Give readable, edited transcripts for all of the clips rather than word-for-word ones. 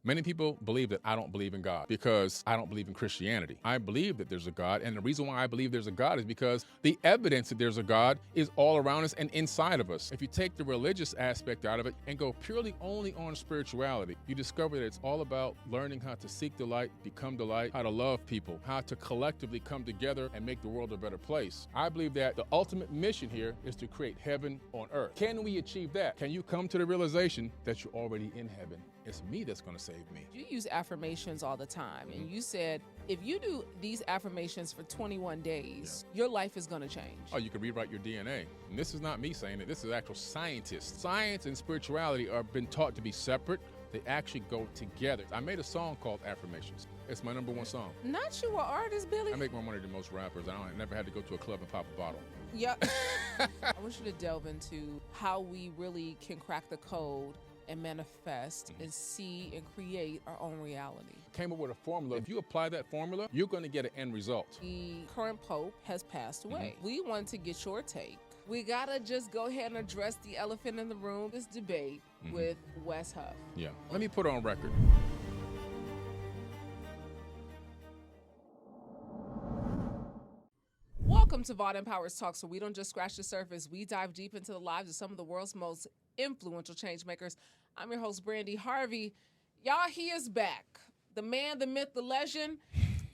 Many people believe that I don't believe in God because I don't believe in Christianity. I believe that there's a God, and the reason why I believe there's a God is because the evidence that there's a God is all around us and inside of us. If you take the religious aspect out of it and go purely only on spirituality, you discover that it's all about learning how to seek delight, become delight, how to love people, how to collectively come together and make the world a better place. I believe that the ultimate mission here is to create heaven on earth. Can we achieve that? Can you come to the realization that you're already in heaven? It's me that's going to save me. You use affirmations all the time, and you said if you do these affirmations for 21 days, your life is going to change. Oh, you can rewrite your DNA. And this is not me saying it. This is actual scientists. Science and spirituality are been taught to be separate. They actually go together. I made a song called Affirmations. It's my #1 song. Not you an artist, Billy. I make more money than most rappers. I never had to go to a club and pop a bottle. Yeah. I want you to delve into how we really can crack the code and manifest and see and create our own reality. Came up with a formula. If you apply that formula, you're going to get an end result. The current Pope has passed away. We want to get your take. We got to just go ahead and address the elephant in the room, this debate with Wes Huff. Yeah. Let me put it on record. Welcome to Vaughn Empowers Talk, so we don't just scratch the surface. We dive deep into the lives of some of the world's most influential change makers. I'm your host, Brandy Harvey. Y'all, he is back. The man, the myth, the legend,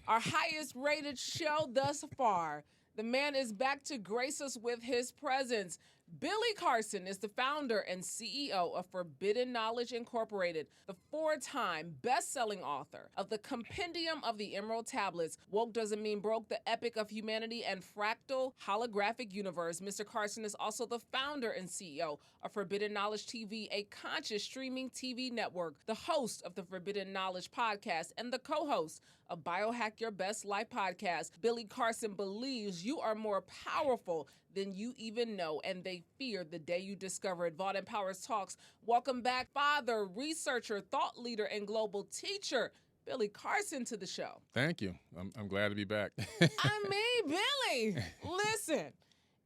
our highest rated show thus far. The man is back to grace us with his presence. Billy Carson is the founder and CEO of Forbidden Knowledge Incorporated, the 4-time best-selling author of the Compendium of the Emerald Tablets, Woke Doesn't Mean Broke, the Epic of Humanity, and Fractal Holographic Universe. Mr. Carson is also the founder and CEO of Forbidden Knowledge TV, a conscious streaming TV network, the host of the Forbidden Knowledge podcast, and the co-host of Biohack Your Best Life podcast. Billy Carson believes you are more powerful than you even know, and they fear the day you discover it. Vaughn Empowers Talks. Welcome back, father, researcher, thought leader, and global teacher, Billy Carson, to the show. Thank you. I'm glad to be back. I mean, Billy, listen.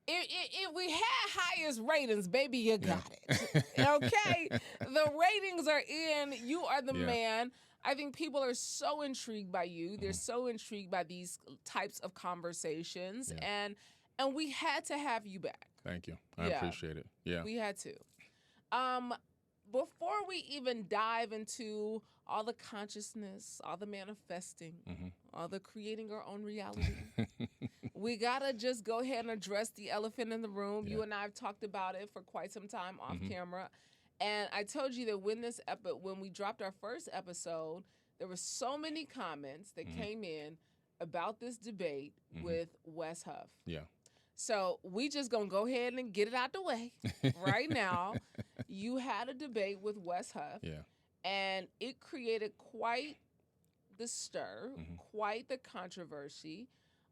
If we had highest ratings, baby, you got it. Okay? The ratings are in. You are the man. I think people are so intrigued by you. They're so intrigued by these types of conversations. And we had to have you back. Thank you. I appreciate it. Yeah. We had to. Before we even dive into all the consciousness, all the manifesting, all the creating our own reality, we got to just go ahead and address the elephant in the room. You and I have talked about it for quite some time off camera. And I told you that when we dropped our first episode, there were so many comments that came in about this debate with Wes Huff. Yeah. So we just going to go ahead and get it out the way right now. You had a debate with Wes Huff. Yeah. And it created quite the stir, quite the controversy.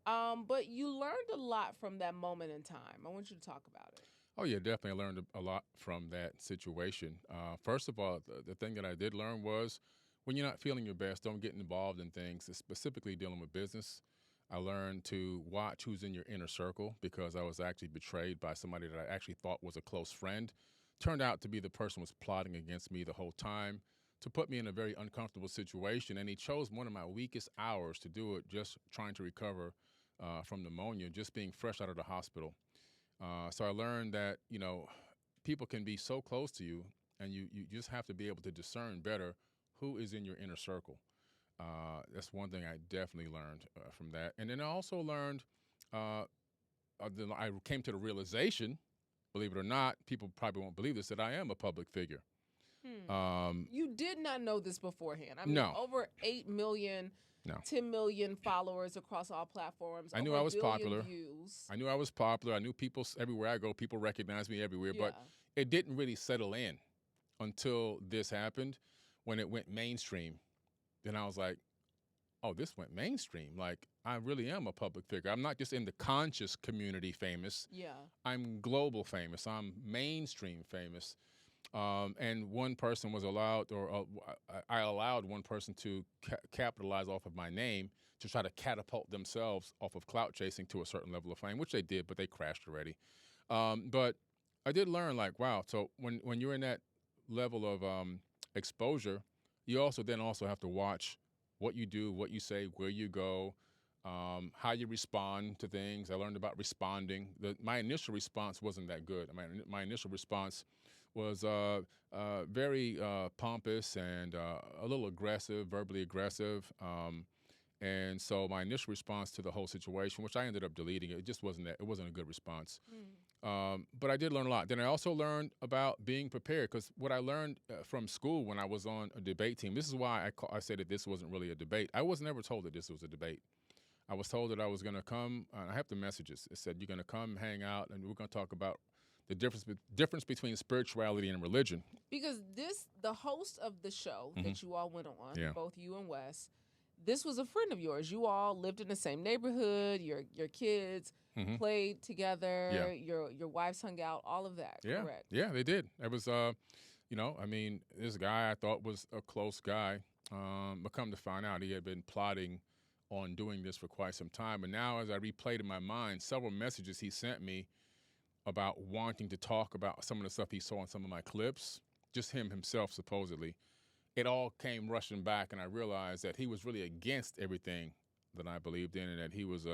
But you learned a lot from that moment in time. I want you to talk about it. Oh, yeah, definitely. I learned a lot from that situation. First of all, the thing that I did learn was when you're not feeling your best, don't get involved in things, specifically dealing with business. I learned to watch who's in your inner circle because I was actually betrayed by somebody that I actually thought was a close friend. Turned out to be the person who was plotting against me the whole time to put me in a very uncomfortable situation. And he chose one of my weakest hours to do it, just trying to recover from pneumonia, just being fresh out of the hospital. So I learned that, people can be so close to you and you just have to be able to discern better who is in your inner circle. That's one thing I definitely learned from that. And then I also learned, I came to the realization, believe it or not, people probably won't believe this, that I am a public figure. You did not know this beforehand. I mean, no. Over 8 million, 10 million followers across all platforms. I knew I was popular. Views. I knew I was popular. I knew people, everywhere I go, people recognize me everywhere. But it didn't really settle in until this happened, when it went mainstream. Then I was like, oh, this went mainstream. Like, I really am a public figure. I'm not just in the conscious community famous. Yeah. I'm global famous. I'm mainstream famous. And one person was allowed, or I allowed one person to capitalize off of my name to try to catapult themselves off of clout chasing to a certain level of fame, which they did, but they crashed already. But I did learn, like, wow, so when you're in that level of exposure, you also then also have to watch what you do, what you say, where you go, how you respond to things. I learned about responding. My initial response wasn't that good. My initial response was very pompous and a little aggressive, verbally aggressive. And so my initial response to the whole situation, which I ended up deleting, it just wasn't it wasn't a good response. But I did learn a lot. Then I also learned about being prepared, because what I learned from school when I was on a debate team, this is why I said that this wasn't really a debate. I was never told that this was a debate. I was told that I was going to come, I have the messages. It said, you're going to come hang out, and we're going to talk about the difference between spirituality and religion. Because the host of the show that you all went on, both you and Wes, this was a friend of yours. You all lived in the same neighborhood. Your kids played together. Your wives hung out. All of that. Yeah, correct? Yeah, they did. It was, this guy I thought was a close guy, but come to find out, he had been plotting on doing this for quite some time. And now, as I replayed in my mind, several messages he sent me about wanting to talk about some of the stuff he saw in some of my clips, just himself supposedly. It all came rushing back, and I realized that he was really against everything that I believed in, and that he was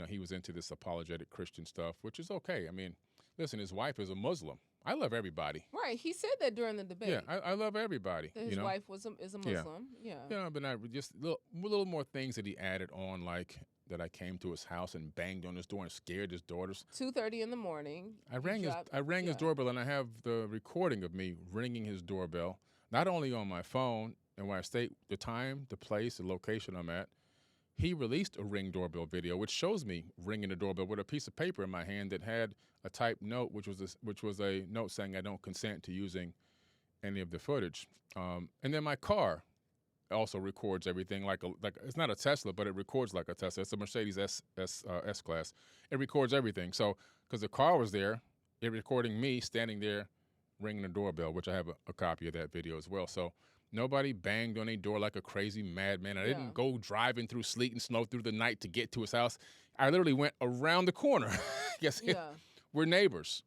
he was into this apologetic Christian stuff, which is okay. I mean, listen, his wife is a Muslim. I love everybody. Right. He said that during the debate. Yeah, I love everybody. That his wife is a Muslim. Yeah. But I just little more things that he added on, like that I came to his house and banged on his door and scared his daughters. 2:30 in the morning. I rang his doorbell, and I have the recording of me ringing his doorbell, not only on my phone and where I state the time, the place, the location I'm at. He released a Ring doorbell video, which shows me ringing the doorbell with a piece of paper in my hand that had a typed note, which was a note saying I don't consent to using any of the footage. And then my car also records everything like it's not a Tesla, but it records like a Tesla. It's a Mercedes S class. It records everything. So because the car was there, it recording me standing there ringing the doorbell, which I have a copy of that video as well. So nobody banged on a door like a crazy madman. I didn't go driving through sleet and snow through the night to get to his house. I literally went around the corner. We're neighbors.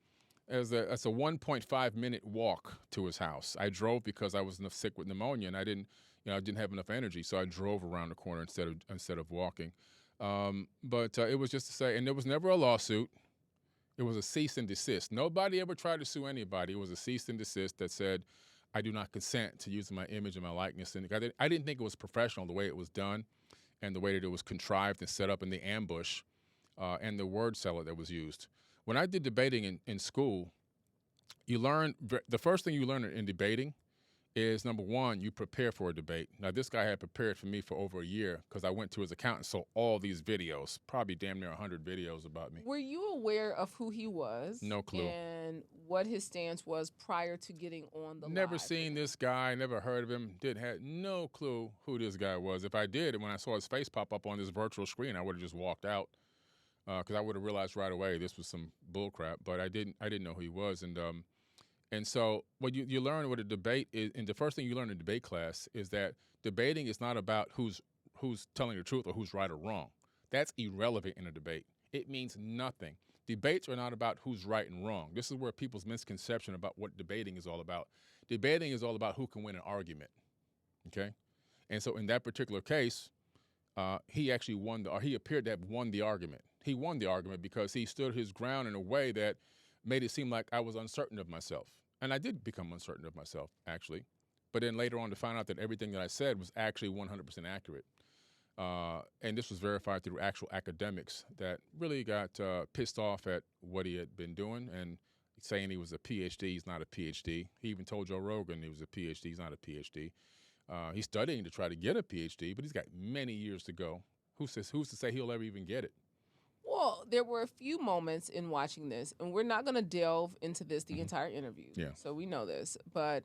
It's a 1.5 minute walk to his house. I drove because I was sick with pneumonia, and I didn't have enough energy, so I drove around the corner instead of walking. But it was just to say, and there was never a lawsuit. It was a cease and desist. Nobody ever tried to sue anybody. It was a cease and desist that said, I do not consent to using my image and my likeness. And I didn't think it was professional the way it was done, and the way that it was contrived and set up in the ambush, and the word salad that was used. When I did debating in school, the first thing you learn in debating is, number one, you prepare for a debate. Now, this guy had prepared for me for over a year because I went to his account and saw all these videos, probably damn near 100 videos about me. Were you aware of who he was? No clue. And what his stance was prior to getting on the Never live? seen this guy, never heard of him, had no clue who this guy was. If I did, and when I saw his face pop up on this virtual screen, I would have just walked out because I would have realized right away this was some bull crap, but I didn't know who he was. And so what you learn what a debate is, and the first thing you learn in debate class is that debating is not about who's telling the truth or who's right or wrong. That's irrelevant in a debate. It means nothing. Debates are not about who's right and wrong. This is where people's misconception about what debating is all about. Debating is all about who can win an argument, okay? And so in that particular case, he actually he appeared to have won the argument. He won the argument because he stood his ground in a way that made it seem like I was uncertain of myself. And I did become uncertain of myself, actually. But then later on to find out that everything that I said was actually 100% accurate. And this was verified through actual academics that really got pissed off at what he had been doing and saying he was a PhD. He's not a PhD. He even told Joe Rogan he was a PhD. He's not a PhD. He's studying to try to get a PhD, but he's got many years to go. Who's to say he'll ever even get it? Well, there were a few moments in watching this, and we're not going to delve into this the entire interview. Yeah. So we know this, but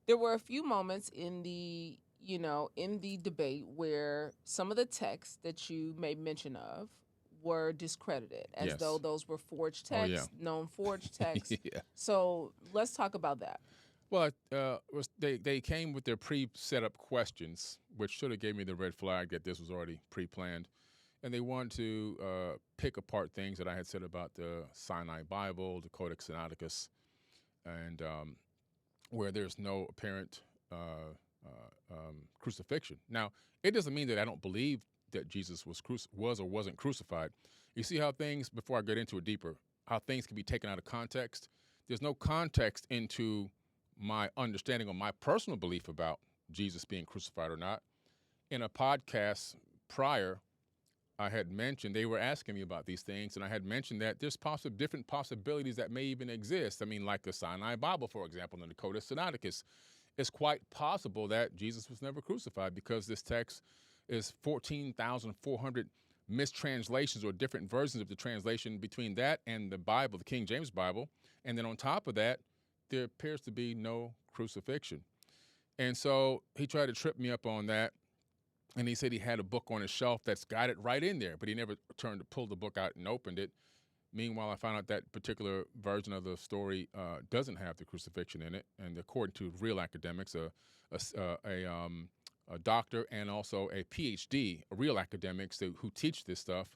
there were a few moments in the debate where some of the texts that you made mention of were discredited as though those were forged texts, known forged texts. Yeah. So let's talk about that. Well, they came with their pre-set up questions, which should have gave me the red flag that this was already pre-planned. And they wanted to pick apart things that I had said about the Sinai Bible, the Codex Sinaiticus, and where there's no apparent crucifixion. Now, it doesn't mean that I don't believe that Jesus was or wasn't crucified. You see how things, before I get into it deeper, how things can be taken out of context? There's no context into my understanding or my personal belief about Jesus being crucified or not. In a podcast prior, I had mentioned, they were asking me about these things, and I had mentioned that there's different possibilities that may even exist. I mean, like the Sinai Bible, for example, in the Codex Sinaiticus. It's quite possible that Jesus was never crucified because this text is 14,400 mistranslations or different versions of the translation between that and the Bible, the King James Bible. And then on top of that, there appears to be no crucifixion. And so he tried to trip me up on that. And he said he had a book on his shelf that's got it right in there, but he never pulled the book out and opened it. Meanwhile, I found out that particular version of the story doesn't have the crucifixion in it. And according to real academics, a doctor and also a PhD, real academics who teach this stuff,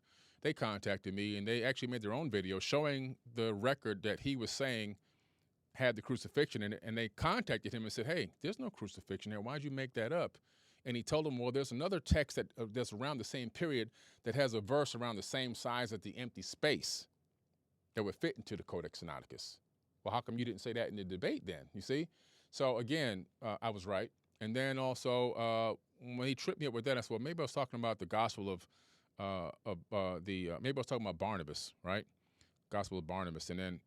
they contacted me and they actually made their own video showing the record that he was saying had the crucifixion in it. And they contacted him and said, hey, there's no crucifixion here. Why'd you make that up? And he told them, well, there's another text that's around the same period that has a verse around the same size as the empty space that would fit into the Codex Sinaiticus. Well, how come you didn't say that in the debate then, you see? So again, I was right. And then also, when he tripped me up with that, I said, well, maybe I was talking about the gospel maybe I was talking about Barnabas, right? Gospel of Barnabas. And then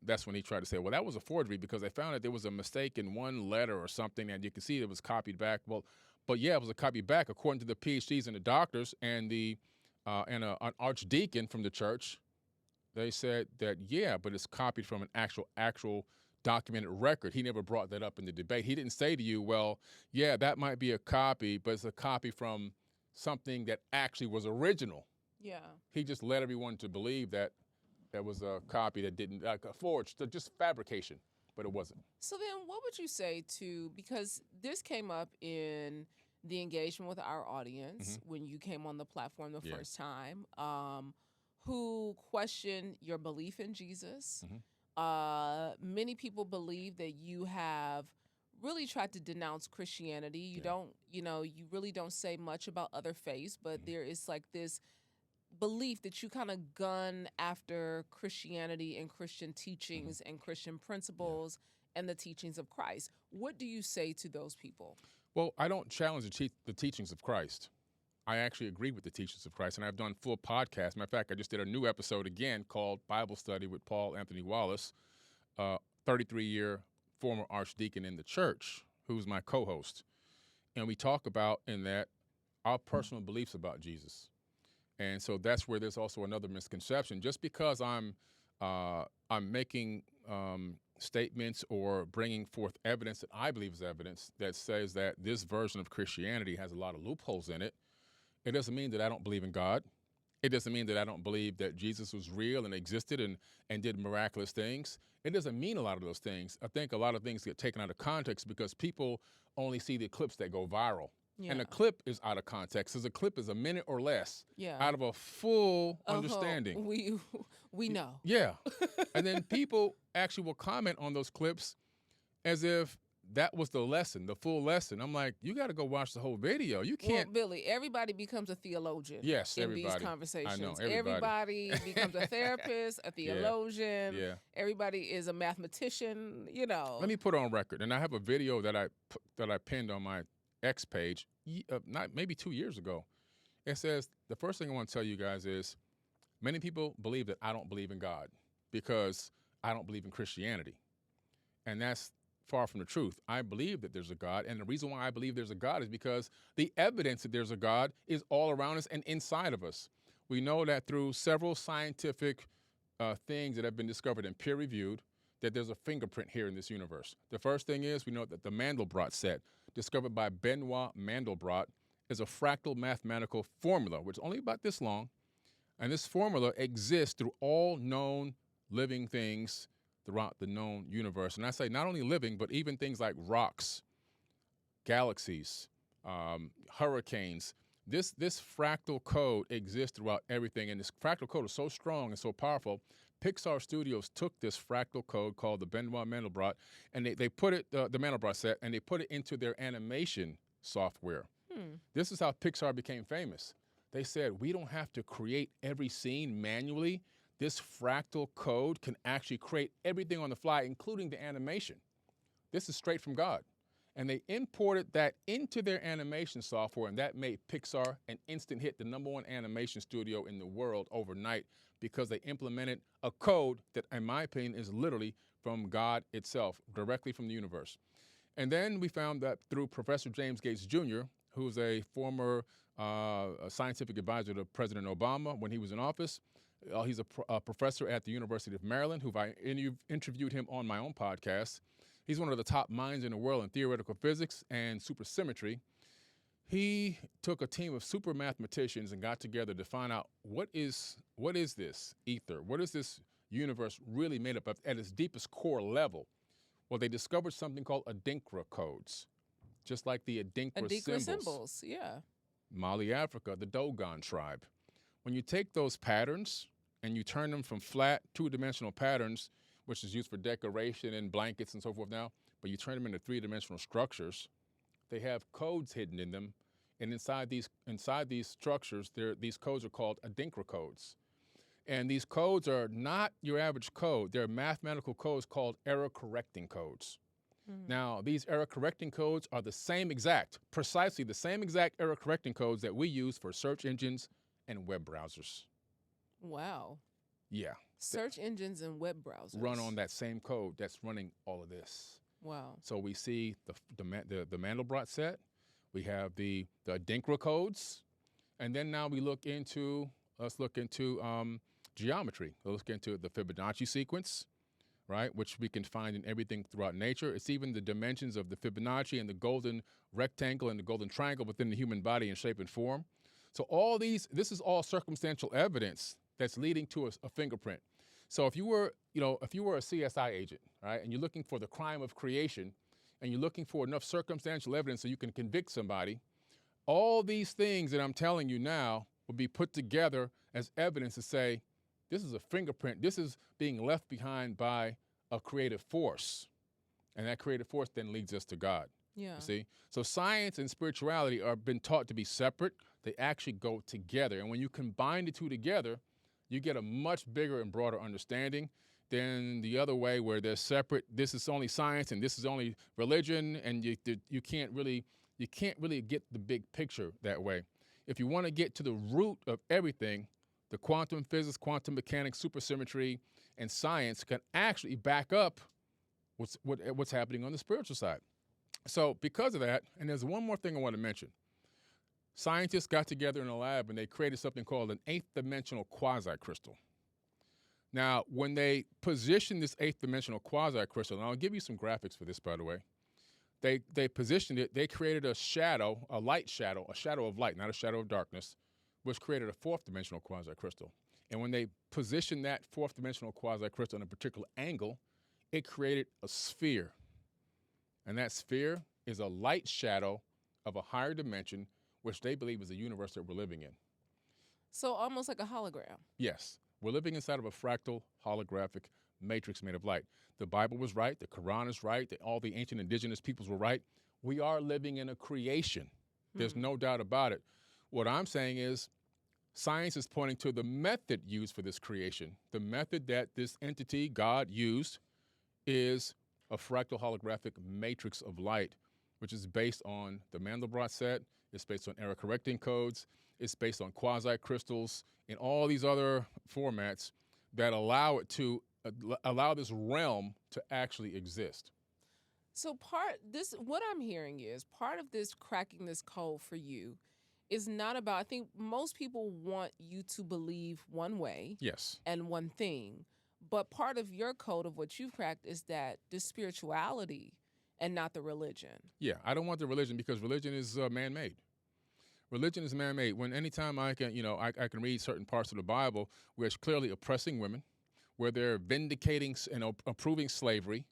that's when he tried to say, well, that was a forgery because they found that there was a mistake in one letter or something, and you can see it was copied back. Well, but yeah, it was a copy back according to the PhDs and the doctors and an archdeacon from the church. They said that, yeah, but it's copied from an actual documented record. He never brought that up in the debate. He didn't say to you, well, yeah, that might be a copy, but it's a copy from something that actually was original. Yeah. He just led everyone to believe that that was a copy that didn't, like a forged, just fabrication, but it wasn't. So then what would you say to, because this came up in the engagement with our audience when you came on the platform the first time, who questioned your belief in Jesus. Many people believe that you have really tried to denounce Christianity. You don't, you really don't say much about other faiths, but there is like this belief that you kind of gun after Christianity and Christian teachings and Christian principles and the teachings of Christ. What do you say to those people? Well, I don't challenge the teachings of Christ. I actually agree with the teachings of Christ, and I've done full podcasts. Matter of fact, I just did a new episode again called Bible Study with Paul Anthony Wallace, 33-year former archdeacon in the church, who's my co-host. And we talk about in that our personal beliefs about Jesus. And so that's where there's also another misconception. Just because I'm making statements or bringing forth evidence that I believe is evidence that says that this version of Christianity has a lot of loopholes in it, it doesn't mean that I don't believe in God. It doesn't mean that I don't believe that Jesus was real and existed and did miraculous things. It doesn't mean a lot of those things. I think a lot of things get taken out of context because people only see the clips that go viral. Yeah. And a clip is out of context, because a clip is a minute or less out of a full understanding. We know. Yeah. And then people actually will comment on those clips as if that was the lesson, the full lesson. I'm like, you got to go watch the whole video. You can't. Well, Billy, everybody becomes a theologian. Yes, in these conversations. I know, everybody becomes a therapist, a theologian. Yeah. Everybody is a mathematician, Let me put on record. And I have a video that I pinned on my X page, maybe 2 years ago. It says, the first thing I want to tell you guys is, many people believe that I don't believe in God because I don't believe in Christianity. And that's far from the truth. I believe that there's a God, and the reason why I believe there's a God is because the evidence that there's a God is all around us and inside of us. We know that through several scientific things that have been discovered and peer-reviewed, that there's a fingerprint here in this universe. The first thing is, we know that the Mandelbrot set, discovered by Benoit Mandelbrot, is a fractal mathematical formula, which is only about this long, and this formula exists through all known living things throughout the known universe. And I say not only living, but even things like rocks, galaxies, hurricanes. This fractal code exists throughout everything, and this fractal code is so strong and so powerful, Pixar Studios took this fractal code called the Benoit Mandelbrot, and they put it, the Mandelbrot set, and they put it into their animation software. This is how Pixar became famous. They said, we don't have to create every scene manually. This fractal code can actually create everything on the fly, including the animation. This is straight from God. And they imported that into their animation software, and that made Pixar an instant hit, the #1 animation studio in the world overnight, because they implemented a code that, in my opinion, is literally from God itself, directly from the universe. And then we found that through Professor James Gates Jr., who's a former scientific advisor to President Obama when he was in office. He's a professor at the University of Maryland, who I interviewed him on my own podcast. He's one of the top minds in the world in theoretical physics and supersymmetry. He took a team of super mathematicians and got together to find out what is this ether? What is this universe really made up of at its deepest core level? Well, they discovered something called Adinkra codes, just like the Adinkra symbols. Yeah. Mali, Africa, the Dogon tribe. When you take those patterns and you turn them from flat, two-dimensional patterns, which is used for decoration and blankets and so forth now, but you turn them into three-dimensional structures, they have codes hidden in them. And inside these structures, these codes are called Adinkra codes. And these codes are not your average code. They're mathematical codes called error-correcting codes. Now, these error-correcting codes are precisely the same exact error-correcting codes that we use for search engines and web browsers. Wow. Yeah. Search engines and web browsers run on that same code that's running all of this. Wow. So we see the Mandelbrot set. We have the Adinkra codes. And then now let's look into geometry. Let's look into the Fibonacci sequence, right, which we can find in everything throughout nature. It's even the dimensions of the Fibonacci and the golden rectangle and the golden triangle within the human body in shape and form. So this is all circumstantial evidence that's leading to a fingerprint. So if you were a CSI agent, right, and you're looking for the crime of creation, and you're looking for enough circumstantial evidence so you can convict somebody, all these things that I'm telling you now will be put together as evidence to say, this is a fingerprint. This is being left behind by a creative force. And that creative force then leads us to God. Yeah. You see? So science and spirituality are been taught to be separate. They actually go together. And when you combine the two together, you get a much bigger and broader understanding than the other way where they're separate. This is only science and this is only religion, and you can't really get the big picture that way. If you want to get to the root of everything, the quantum physics, quantum mechanics, supersymmetry, and science can actually back up what's happening on the spiritual side. So because of that, and there's one more thing I want to mention. Scientists got together in a lab and they created something called an 8th-dimensional quasicrystal. Now, when they positioned this 8th-dimensional quasicrystal, and I'll give you some graphics for this, by the way, they positioned it, they created a shadow, a light shadow, a shadow of light, not a shadow of darkness, which created a 4th-dimensional quasicrystal. And when they positioned that 4th-dimensional quasicrystal in a particular angle, it created a sphere. And that sphere is a light shadow of a higher dimension, which they believe is the universe that we're living in. So almost like a hologram. Yes. We're living inside of a fractal holographic matrix made of light. The Bible was right. The Quran is right. All the ancient indigenous peoples were right. We are living in a creation. There's no doubt about it. What I'm saying is science is pointing to the method used for this creation. The method that this entity, God, used is a fractal holographic matrix of light, which is based on the Mandelbrot set. It's based on error-correcting codes. It's based on quasi-crystals and all these other formats that allow it to allow this realm to actually exist. So what I'm hearing is part of this cracking this code for you is not about, I think most people want you to believe one way. Yes. And one thing. But part of your code of what you've cracked is that the spirituality and not the religion. Yeah, I don't want the religion because religion is man-made. Religion is man-made. When anytime I can read certain parts of the Bible where it's clearly oppressing women, where they're vindicating and approving slavery,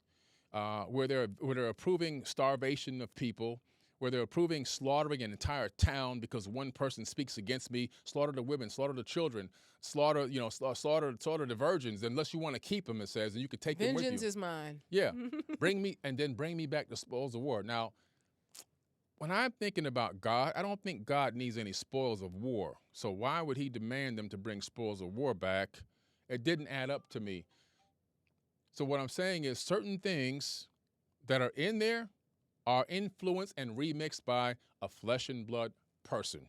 where they're approving starvation of people, where they're approving slaughtering an entire town because one person speaks against me, slaughter the women, slaughter the children, slaughter the virgins, unless you want to keep them, it says, and you could take them with you. Vengeance is mine. Yeah, bring me back the spoils of war. Now, when I'm thinking about God, I don't think God needs any spoils of war. So why would he demand them to bring spoils of war back? It didn't add up to me. So what I'm saying is certain things that are in there are influenced and remixed by a flesh and blood person.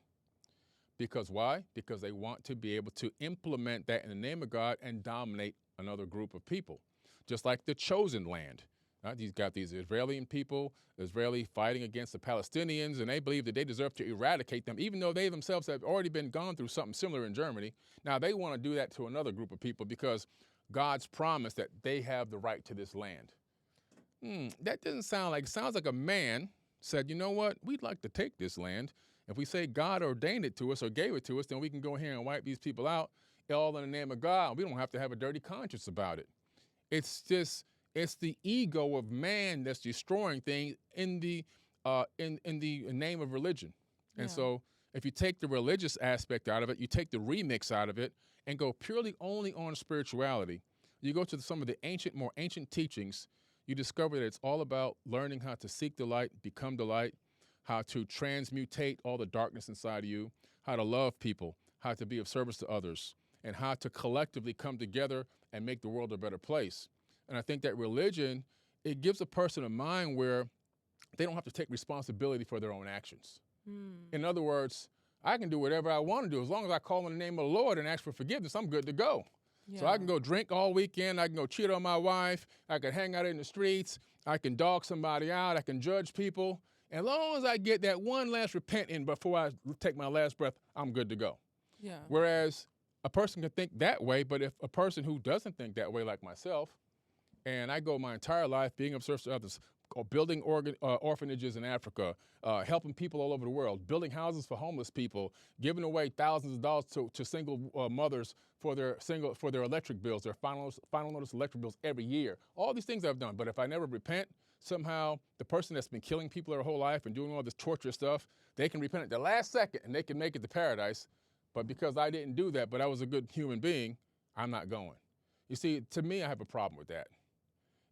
Because why? Because they want to be able to implement that in the name of God and dominate another group of people. Just like the chosen land. He's got these Israeli people, Israeli fighting against the Palestinians, and they believe that they deserve to eradicate them, even though they themselves have already been gone through something similar in Germany. Now they want to do that to another group of people because God's promised that they have the right to this land. That doesn't sound like, it sounds like a man said, you know what, we'd like to take this land. If we say God ordained it to us or gave it to us, then we can go here and wipe these people out, all in the name of God. We don't have to have a dirty conscience about it. It's the ego of man that's destroying things in the name of religion. And so if you take the religious aspect out of it, you take the remix out of it and go purely only on spirituality, you go to some of the more ancient teachings, you discover that it's all about learning how to seek the light, become the light, how to transmutate all the darkness inside of you, how to love people, how to be of service to others, and how to collectively come together and make the world a better place. And I think that religion, it gives a person a mind where they don't have to take responsibility for their own actions. In other words, I can do whatever I want to do. As long as I call on the name of the Lord and ask for forgiveness, I'm good to go. So I can go drink all weekend. I can go cheat on my wife. I can hang out in the streets. I can dog somebody out. I can judge people. And as long as I get that one last repent in before I take my last breath, I'm good to go. Whereas a person can think that way, but if a person who doesn't think that way like myself, and I go my entire life being of service to others, building orphanages in Africa, helping people all over the world, building houses for homeless people, giving away thousands of dollars to single mothers for their electric bills, their final notice electric bills every year. All these things I've done. But if I never repent, somehow the person that's been killing people their whole life and doing all this torturous stuff, they can repent at the last second and they can make it to paradise. But because I didn't do that, but I was a good human being, I'm not going. You see, to me, I have a problem with that.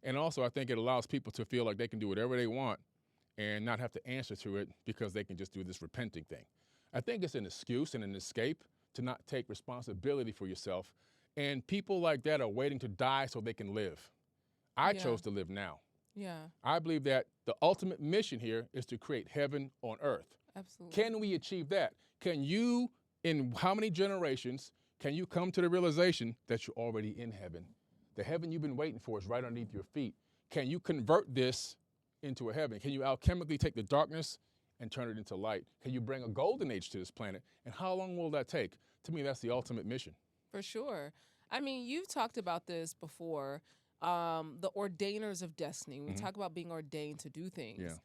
And also, I think it allows people to feel like they can do whatever they want and not have to answer to it because they can just do this repenting thing. I think it's an excuse and an escape to not take responsibility for yourself. And people like that are waiting to die so they can live. I chose to live now. I believe that the ultimate mission here is to create heaven on earth. Absolutely. Can we achieve that? Can you, in how many generations, can you come to the realization that you're already in heaven? The heaven you've been waiting for is right underneath your feet. Can you convert this into a heaven? Can you alchemically take the darkness and turn it into light? Can you bring a golden age to this planet? And how long will that take? To me, that's the ultimate mission. For sure. I mean, you've talked about this before, the Ordainers of Destiny. We talk about being ordained to do things.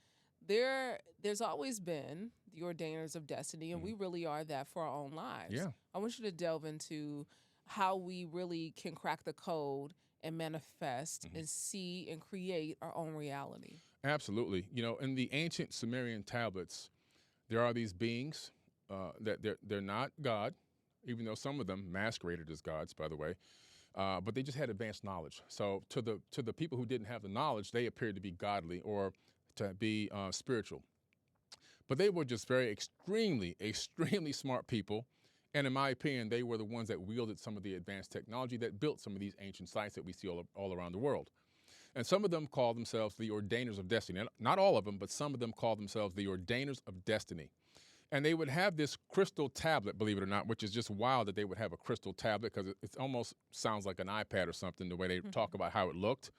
There's always been the Ordainers of Destiny, and we really are that for our own lives. I want you to delve into how we really can crack the code and manifest and see and create our own reality. Absolutely. You know, in the ancient Sumerian tablets, there are these beings that they're not God, even though some of them masqueraded as gods, by the way, but they just had advanced knowledge. So to the people who didn't have the knowledge, they appeared to be godly or to be spiritual. But they were just very extremely smart people. And in my opinion, they were the ones that wielded some of the advanced technology that built some of these ancient sites that we see all around the world. And some of them call themselves the Ordainers of Destiny. Not all of them, but some of them call themselves the Ordainers of Destiny. And they would have this crystal tablet, believe it or not, which is just wild that they would have a crystal tablet because it almost sounds like an iPad or something, the way they talk about how it looked.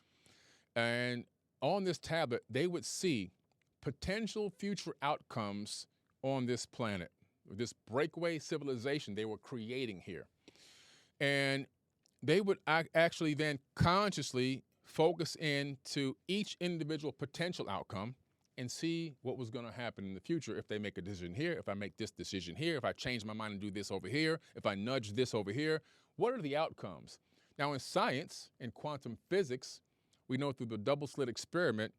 And on this tablet, they would see potential future outcomes on this planet, this breakaway civilization they were creating here. And they would actually then consciously focus into each individual potential outcome and see what was going to happen in the future if they make a decision here, if I make this decision here, if I change my mind and do this over here, if I nudge this over here. What are the outcomes? Now, in science, in quantum physics, we know through the double slit experiment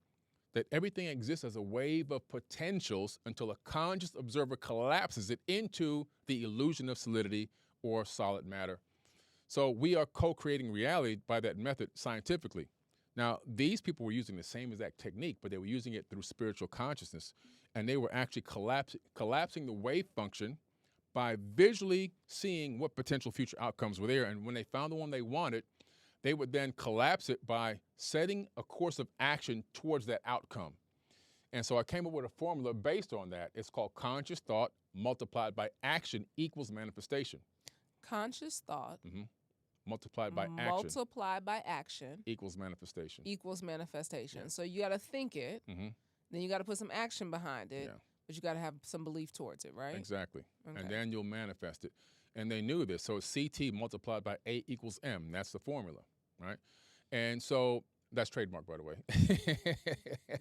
that everything exists as a wave of potentials until a conscious observer collapses it into the illusion of solidity or solid matter. So we are co-creating reality by that method scientifically. Now, these people were using the same exact technique, but they were using it through spiritual consciousness, and they were actually collapsing the wave function by visually seeing what potential future outcomes were there. And when they found the one they wanted, they would then collapse it by setting a course of action towards that outcome. And so I came up with a formula based on that. It's called conscious thought multiplied by action equals manifestation. Conscious thought multiplied by action equals manifestation. Equals manifestation. Yeah. So you got to think it, then you got to put some action behind it, but you got to have some belief towards it, right? Exactly. Okay. And then you'll manifest it. And they knew this. So it's CT multiplied by A equals M. That's the formula, right? And so that's trademarked, by the way.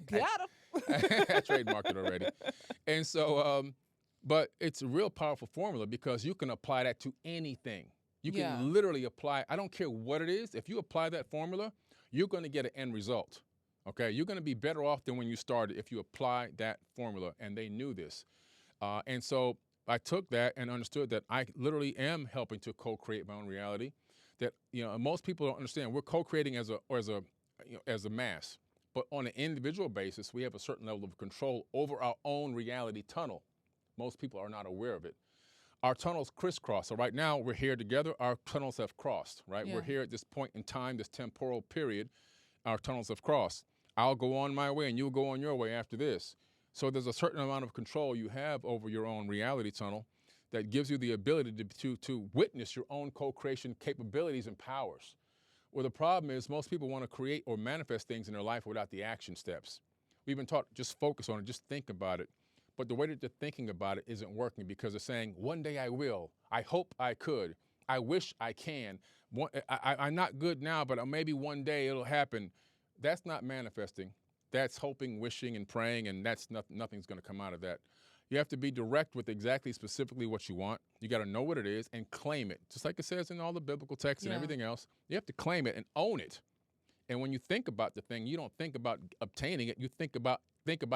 Got him. I trademarked it already. And so, but it's a real powerful formula because you can apply that to anything. You can literally apply, I don't care what it is, if you apply that formula, you're going to get an end result, okay? You're going to be better off than when you started if you apply that formula, and they knew this. And so I took that and understood that I literally am helping to co-create my own reality, that, most people don't understand. We're co-creating as a mass, but on an individual basis, we have a certain level of control over our own reality tunnel. Most people are not aware of it. Our tunnels crisscross. So right now we're here together. Our tunnels have crossed, right? Yeah. We're here at this point in time, this temporal period. Our tunnels have crossed. I'll go on my way and you'll go on your way after this. So there's a certain amount of control you have over your own reality tunnel that gives you the ability to witness your own co-creation capabilities and powers. Well, the problem is most people want to create or manifest things in their life without the action steps. We've been taught just focus on it, just think about it. But the way that they're thinking about it isn't working because they're saying, one day I will. I hope I could. I wish I can. I'm not good now, but maybe one day it'll happen. That's not manifesting. That's hoping, wishing, and praying, and that's nothing's going to come out of that. You have to be direct with exactly specifically what you want. You got to know what it is and claim it. Just like it says in all the biblical texts and everything else, you have to claim it and own it. And when you think about the thing, you don't think about obtaining it. You think about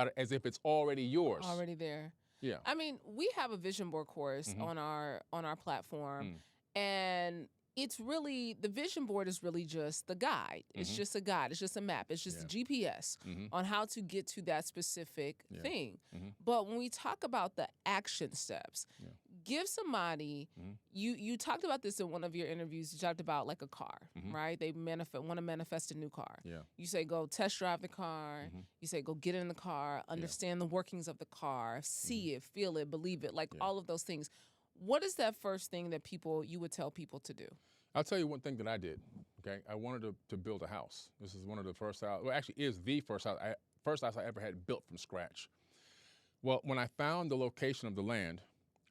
it as if it's already yours. Already there. Yeah. I mean, we have a vision board course on our platform, and it's really, the vision board is really just the guide. It's just a guide. It's just a map. It's just a GPS on how to get to that specific thing. But when we talk about the action steps, give somebody, you talked about this in one of your interviews, you talked about like a car, right? They want to manifest a new car. Yeah. You say go test drive the car. You say go get in the car, understand the workings of the car, see it, feel it, believe it, like all of those things. What is that first thing that you would tell people to do? I'll tell you one thing that I did, okay? I wanted to build a house. This is one of the first house, well, actually is the first house I ever had built from scratch. Well, when I found the location of the land,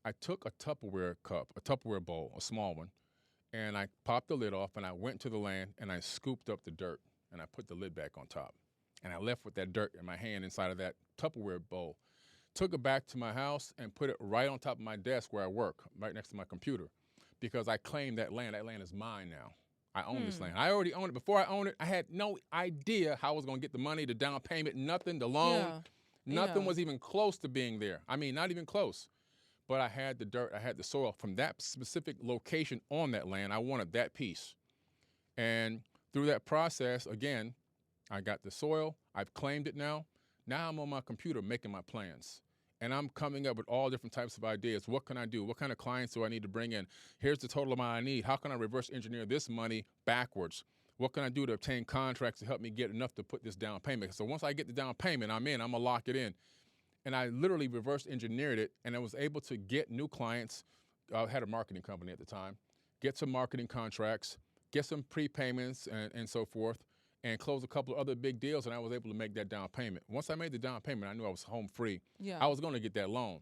I took a Tupperware cup, a Tupperware bowl, a small one, and I popped the lid off, and I went to the land, and I scooped up the dirt, and I put the lid back on top. And I left with that dirt in my hand inside of that Tupperware bowl. Took it back to my house and put it right on top of my desk where I work, right next to my computer, because I claimed that land. That land is mine now. I own this land. I already own it. Before I owned it, I had no idea how I was going to get the money, the down payment, nothing, the loan. Nothing was even close to being there. I mean, not even close. But I had the dirt, I had the soil from that specific location on that land. I wanted that piece. And through that process, again, I got the soil. I've claimed it now. Now I'm on my computer making my plans. And I'm coming up with all different types of ideas. What can I do? What kind of clients do I need to bring in? Here's the total amount I need. How can I reverse engineer this money backwards? What can I do to obtain contracts to help me get enough to put this down payment? So once I get the down payment, I'm going to lock it in. And I literally reverse engineered it, and I was able to get new clients. I had a marketing company at the time. Get some marketing contracts, get some prepayments and so forth, and close a couple of other big deals, and I was able to make that down payment. Once I made the down payment, I knew I was home free. Yeah. I was going to get that loan.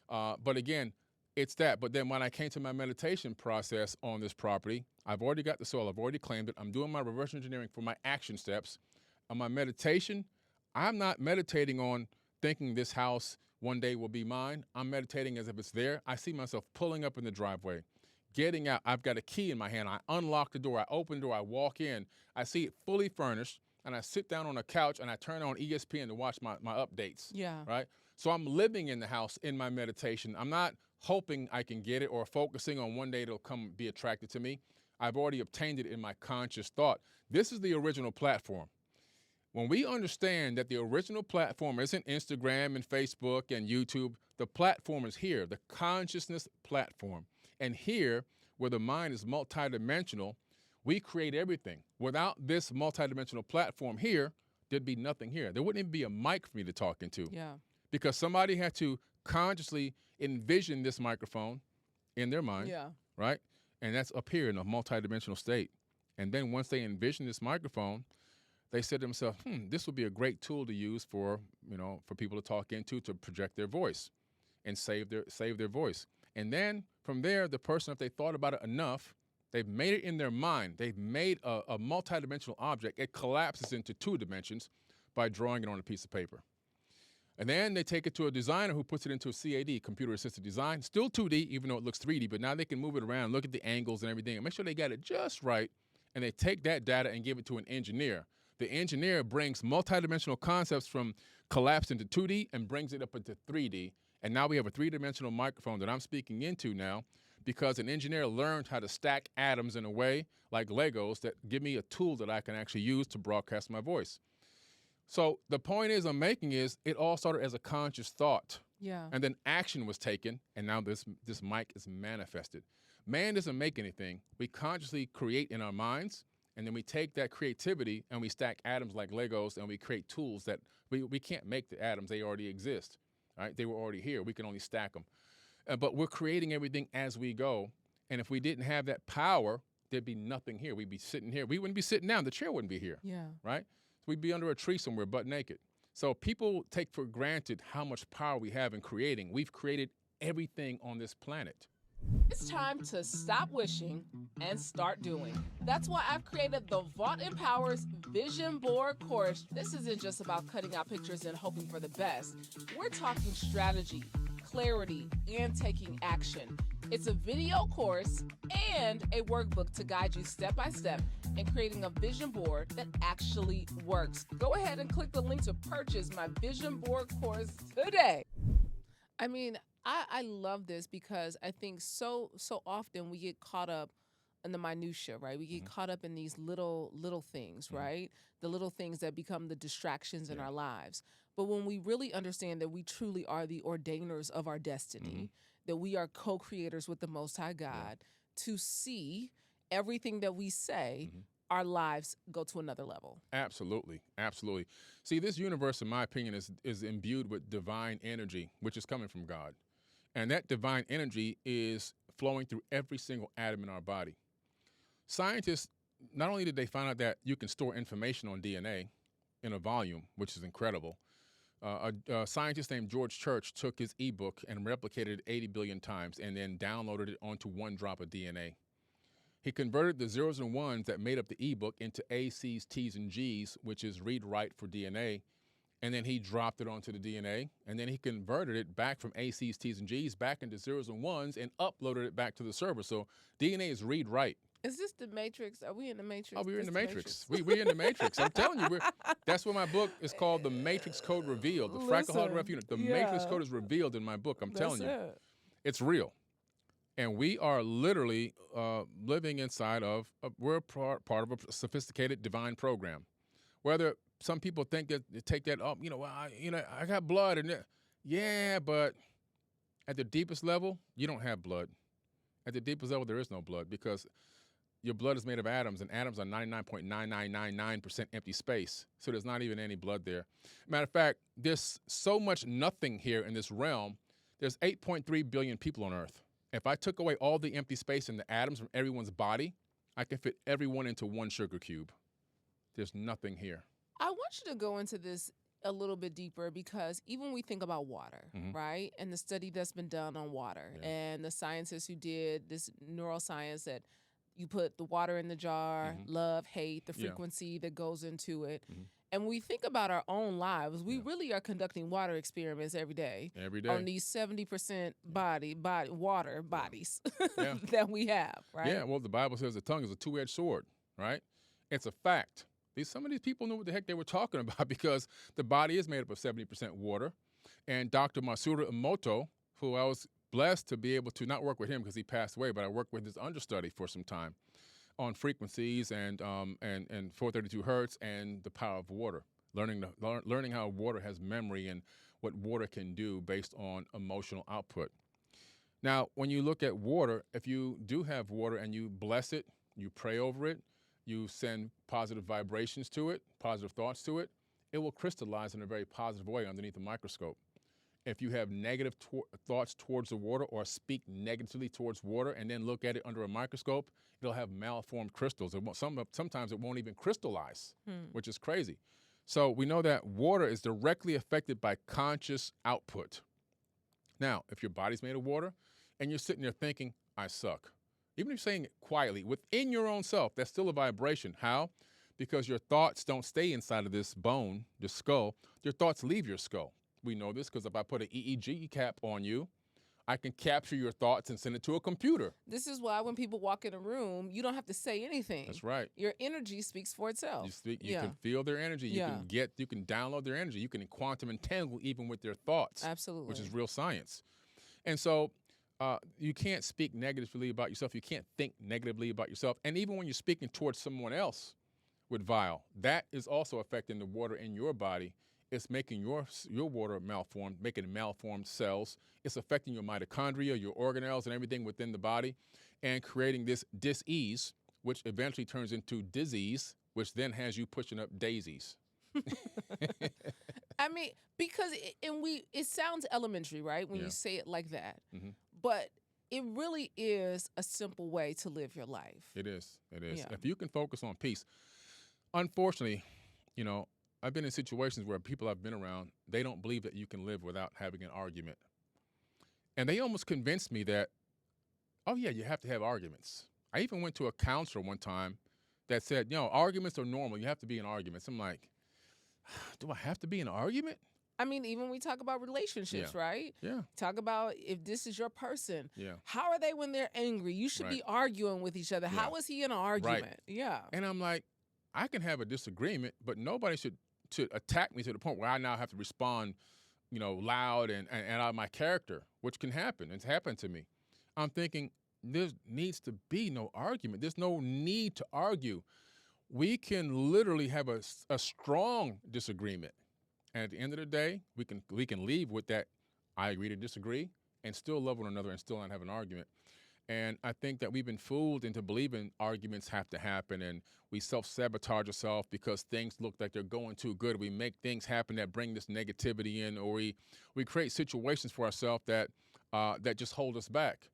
But again, it's that. But then when I came to my meditation process on this property, I've already got the soil. I've already claimed it. I'm doing my reverse engineering for my action steps. On my meditation, I'm not meditating on thinking this house one day will be mine. I'm meditating as if it's there. I see myself pulling up in the driveway, getting out. I've got a key in my hand. I unlock the door. I open the door. I walk in. I see it fully furnished. and I sit down on a couch and I turn on ESPN to watch my updates. Yeah. Right? So I'm living in the house in my meditation. I'm not hoping I can get it or focusing on one day it'll come be attracted to me. I've already obtained it in my conscious thought. This is the original platform. When we understand that the original platform isn't Instagram and Facebook and YouTube, the platform is here, the consciousness platform. And here, where the mind is multidimensional, we create everything. Without this multidimensional platform here, there'd be nothing here. There wouldn't even be a mic for me to talk into. Yeah. Because somebody had to consciously envision this microphone in their mind, Yeah. right? And that's up here in a multidimensional state. And then once they envision this microphone, they said to themselves, this would be a great tool to use for people to talk into, to project their voice and save their voice. And then from there, the person, if they thought about it enough, they've made it in their mind. They've made a multidimensional object. It collapses into 2 dimensions by drawing it on a piece of paper. And then they take it to a designer who puts it into a CAD, computer-assisted design, still 2D, even though it looks 3D, but now they can move it around, look at the angles and everything, and make sure they got it just right, and they take that data and give it to an engineer. The engineer brings multidimensional concepts from collapsed into 2D and brings it up into 3D, and now we have a 3-dimensional microphone that I'm speaking into now because an engineer learned how to stack atoms in a way, like Legos, that give me a tool that I can actually use to broadcast my voice. So the point I'm making is it all started as a conscious thought. Yeah. And then action was taken, and now this mic is manifested. Man doesn't make anything. We consciously create in our minds, and then we take that creativity and we stack atoms like Legos, and we create tools that we can't make the atoms. They already exist, right? They were already here. We can only stack them. But we're creating everything as we go, and if we didn't have that power, there'd be nothing here. We'd be sitting here. We wouldn't be sitting down. The chair wouldn't be here, Yeah. right? We'd be under a tree somewhere butt naked. So people take for granted how much power we have in creating. We've created everything on this planet. It's time to stop wishing and start doing. That's why I've created the Vault Empowers Vision Board course. This isn't just about cutting out pictures and hoping for the best. We're talking strategy, clarity, and taking action. It's a video course and a workbook to guide you step by step in creating a vision board that actually works. Go ahead and click the link to purchase my vision board course today. I mean, I love this because I think so often we get caught up in the minutia, right? We get caught up in these little things, right? The little things that become the distractions in our lives. But when we really understand that we truly are the ordainers of our destiny, that we are co-creators with the Most High God, to see everything that we say, our lives go to another level. Absolutely. Absolutely. See, this universe, in my opinion, is imbued with divine energy, which is coming from God. And that divine energy is flowing through every single atom in our body. Scientists, not only did they find out that you can store information on DNA in a volume, which is incredible, a scientist named George Church took his ebook and replicated it 80 billion times and then downloaded it onto one drop of DNA. He converted the zeros and ones that made up the ebook into A, C's, T's, and G's, which is read-write for DNA, and then he dropped it onto the DNA, and then he converted it back from A, C's, T's, and G's back into zeros and ones and uploaded it back to the server. So DNA is read-write. Is this the Matrix? Are we in the Matrix? Oh, we're in the Matrix. We're in the Matrix. I'm telling you, that's what my book is called, The Matrix Code Revealed, the Fractal Holographic Unit. The Matrix Code is revealed in my book. I'm telling you. It's real. And we are literally living inside of, we're part of a sophisticated divine program. Whether some people think that they take that up, I got blood in there. Yeah, but at the deepest level, you don't have blood. At the deepest level, there is no blood because your blood is made of atoms, and atoms are 99.9999% empty space. So there's not even any blood there. Matter of fact, there's so much nothing here in this realm. There's 8.3 billion people on Earth. If I took away all the empty space and the atoms from everyone's body, I can fit everyone into one sugar cube. There's nothing here. I want you to go into this a little bit deeper because even when we think about water, right, and the study that's been done on water and the scientists who did this neuroscience that you put the water in the jar, love, hate, the frequency that goes into it. And when we think about our own lives, we really are conducting water experiments every day. Every day. On these 70% water bodies that we have, right? Yeah, well, the Bible says the tongue is a two-edged sword, right? It's a fact. Some of these people knew what the heck they were talking about because the body is made up of 70% water. And Dr. Masaru Emoto, who I was blessed to be able to not work with him because he passed away, but I worked with his understudy for some time on frequencies and 432 hertz and the power of water, learning how water has memory and what water can do based on emotional output. Now, when you look at water, if you do have water and you bless it, you pray over it, you send positive vibrations to it, positive thoughts to it, it will crystallize in a very positive way underneath a microscope. If you have negative thoughts towards the water or speak negatively towards water and then look at it under a microscope, it'll have malformed crystals. Sometimes it won't even crystallize, which is crazy. So we know that water is directly affected by conscious output. Now, if your body's made of water and you're sitting there thinking, I suck, even if you're saying it quietly within your own self, that's still a vibration. How? Because your thoughts don't stay inside of this bone, the skull. Your thoughts leave your skull. We know this because if I put an EEG cap on you, I can capture your thoughts and send it to a computer. This is why when people walk in a room, you don't have to say anything. That's right. Your energy speaks for itself. You can feel their energy. You can download their energy. You can quantum entangle even with their thoughts. Absolutely. Which is real science. And so you can't speak negatively about yourself. You can't think negatively about yourself. And even when you're speaking towards someone else with vile, that is also affecting the water in your body. It's making your water malformed, making malformed cells. It's affecting your mitochondria, your organelles, and everything within the body, and creating this dis-ease, which eventually turns into disease, which then has you pushing up daisies. I mean, because it sounds elementary, right, when you say it like that. Mm-hmm. But it really is a simple way to live your life. It is. Yeah. If you can focus on peace. Unfortunately, I've been in situations where people I've been around, they don't believe that you can live without having an argument. And they almost convinced me that, oh, yeah, you have to have arguments. I even went to a counselor one time that said, arguments are normal. You have to be in arguments. I'm like, do I have to be in an argument? I mean, even we talk about relationships, right? Yeah. Talk about if this is your person. Yeah. How are they when they're angry? You should be arguing with each other. Yeah. How is he in an argument? Right. Yeah. And I'm like, I can have a disagreement, but nobody should attack me to the point where I now have to respond, loud and out of my character, which can happen. It's happened to me. I'm thinking there needs to be no argument. There's no need to argue. We can literally have a strong disagreement. And at the end of the day, we can leave with that, I agree to disagree, and still love one another and still not have an argument. And I think that we've been fooled into believing arguments have to happen, and we self-sabotage ourselves because things look like they're going too good. We make things happen that bring this negativity in, or we create situations for ourselves that just hold us back.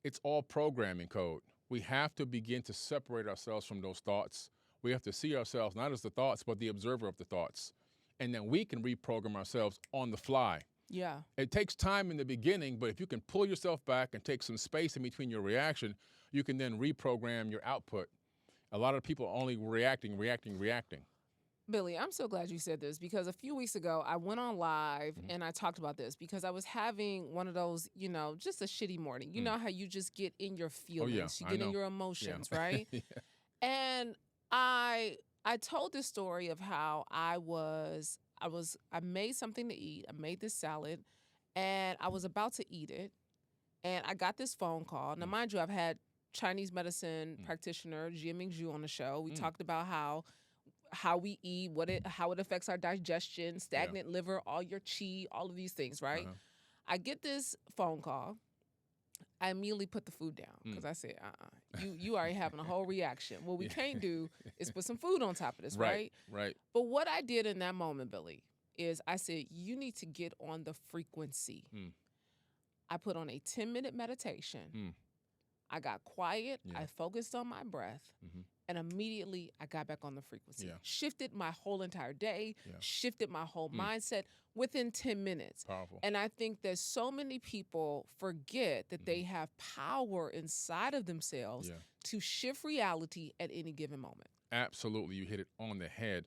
It's all programming code. We have to begin to separate ourselves from those thoughts. We have to see ourselves not as the thoughts, but the observer of the thoughts. And then we can reprogram ourselves on the fly. Yeah. It takes time in the beginning, but if you can pull yourself back and take some space in between your reaction, you can then reprogram your output. A lot of people are only reacting. Billy, I'm so glad you said this because a few weeks ago I went on live and I talked about this because I was having one of those, just a shitty morning. You know how you just get in your feelings, you get in your emotions, right? Yeah. And I told this story of how I made something to eat. I made this salad and I was about to eat it. And I got this phone call. Now, mind you, I've had Chinese medicine practitioner Jia Mingzhu on the show. We talked about how we eat, how it affects our digestion, stagnant liver, all your qi, all of these things, right? I get this phone call. I immediately put the food down because I said, you already having a whole reaction. What we can't do is put some food on top of this, right? Right. But what I did in that moment, Billy, is I said, you need to get on the frequency. I put on a 10-minute meditation. I got quiet. I focused on my breath. And immediately I got back on the frequency. Shifted my whole entire day, shifted my whole mindset within 10 minutes. Powerful. And I think that so many people forget that they have power inside of themselves to shift reality at any given moment. Absolutely. You hit it on the head.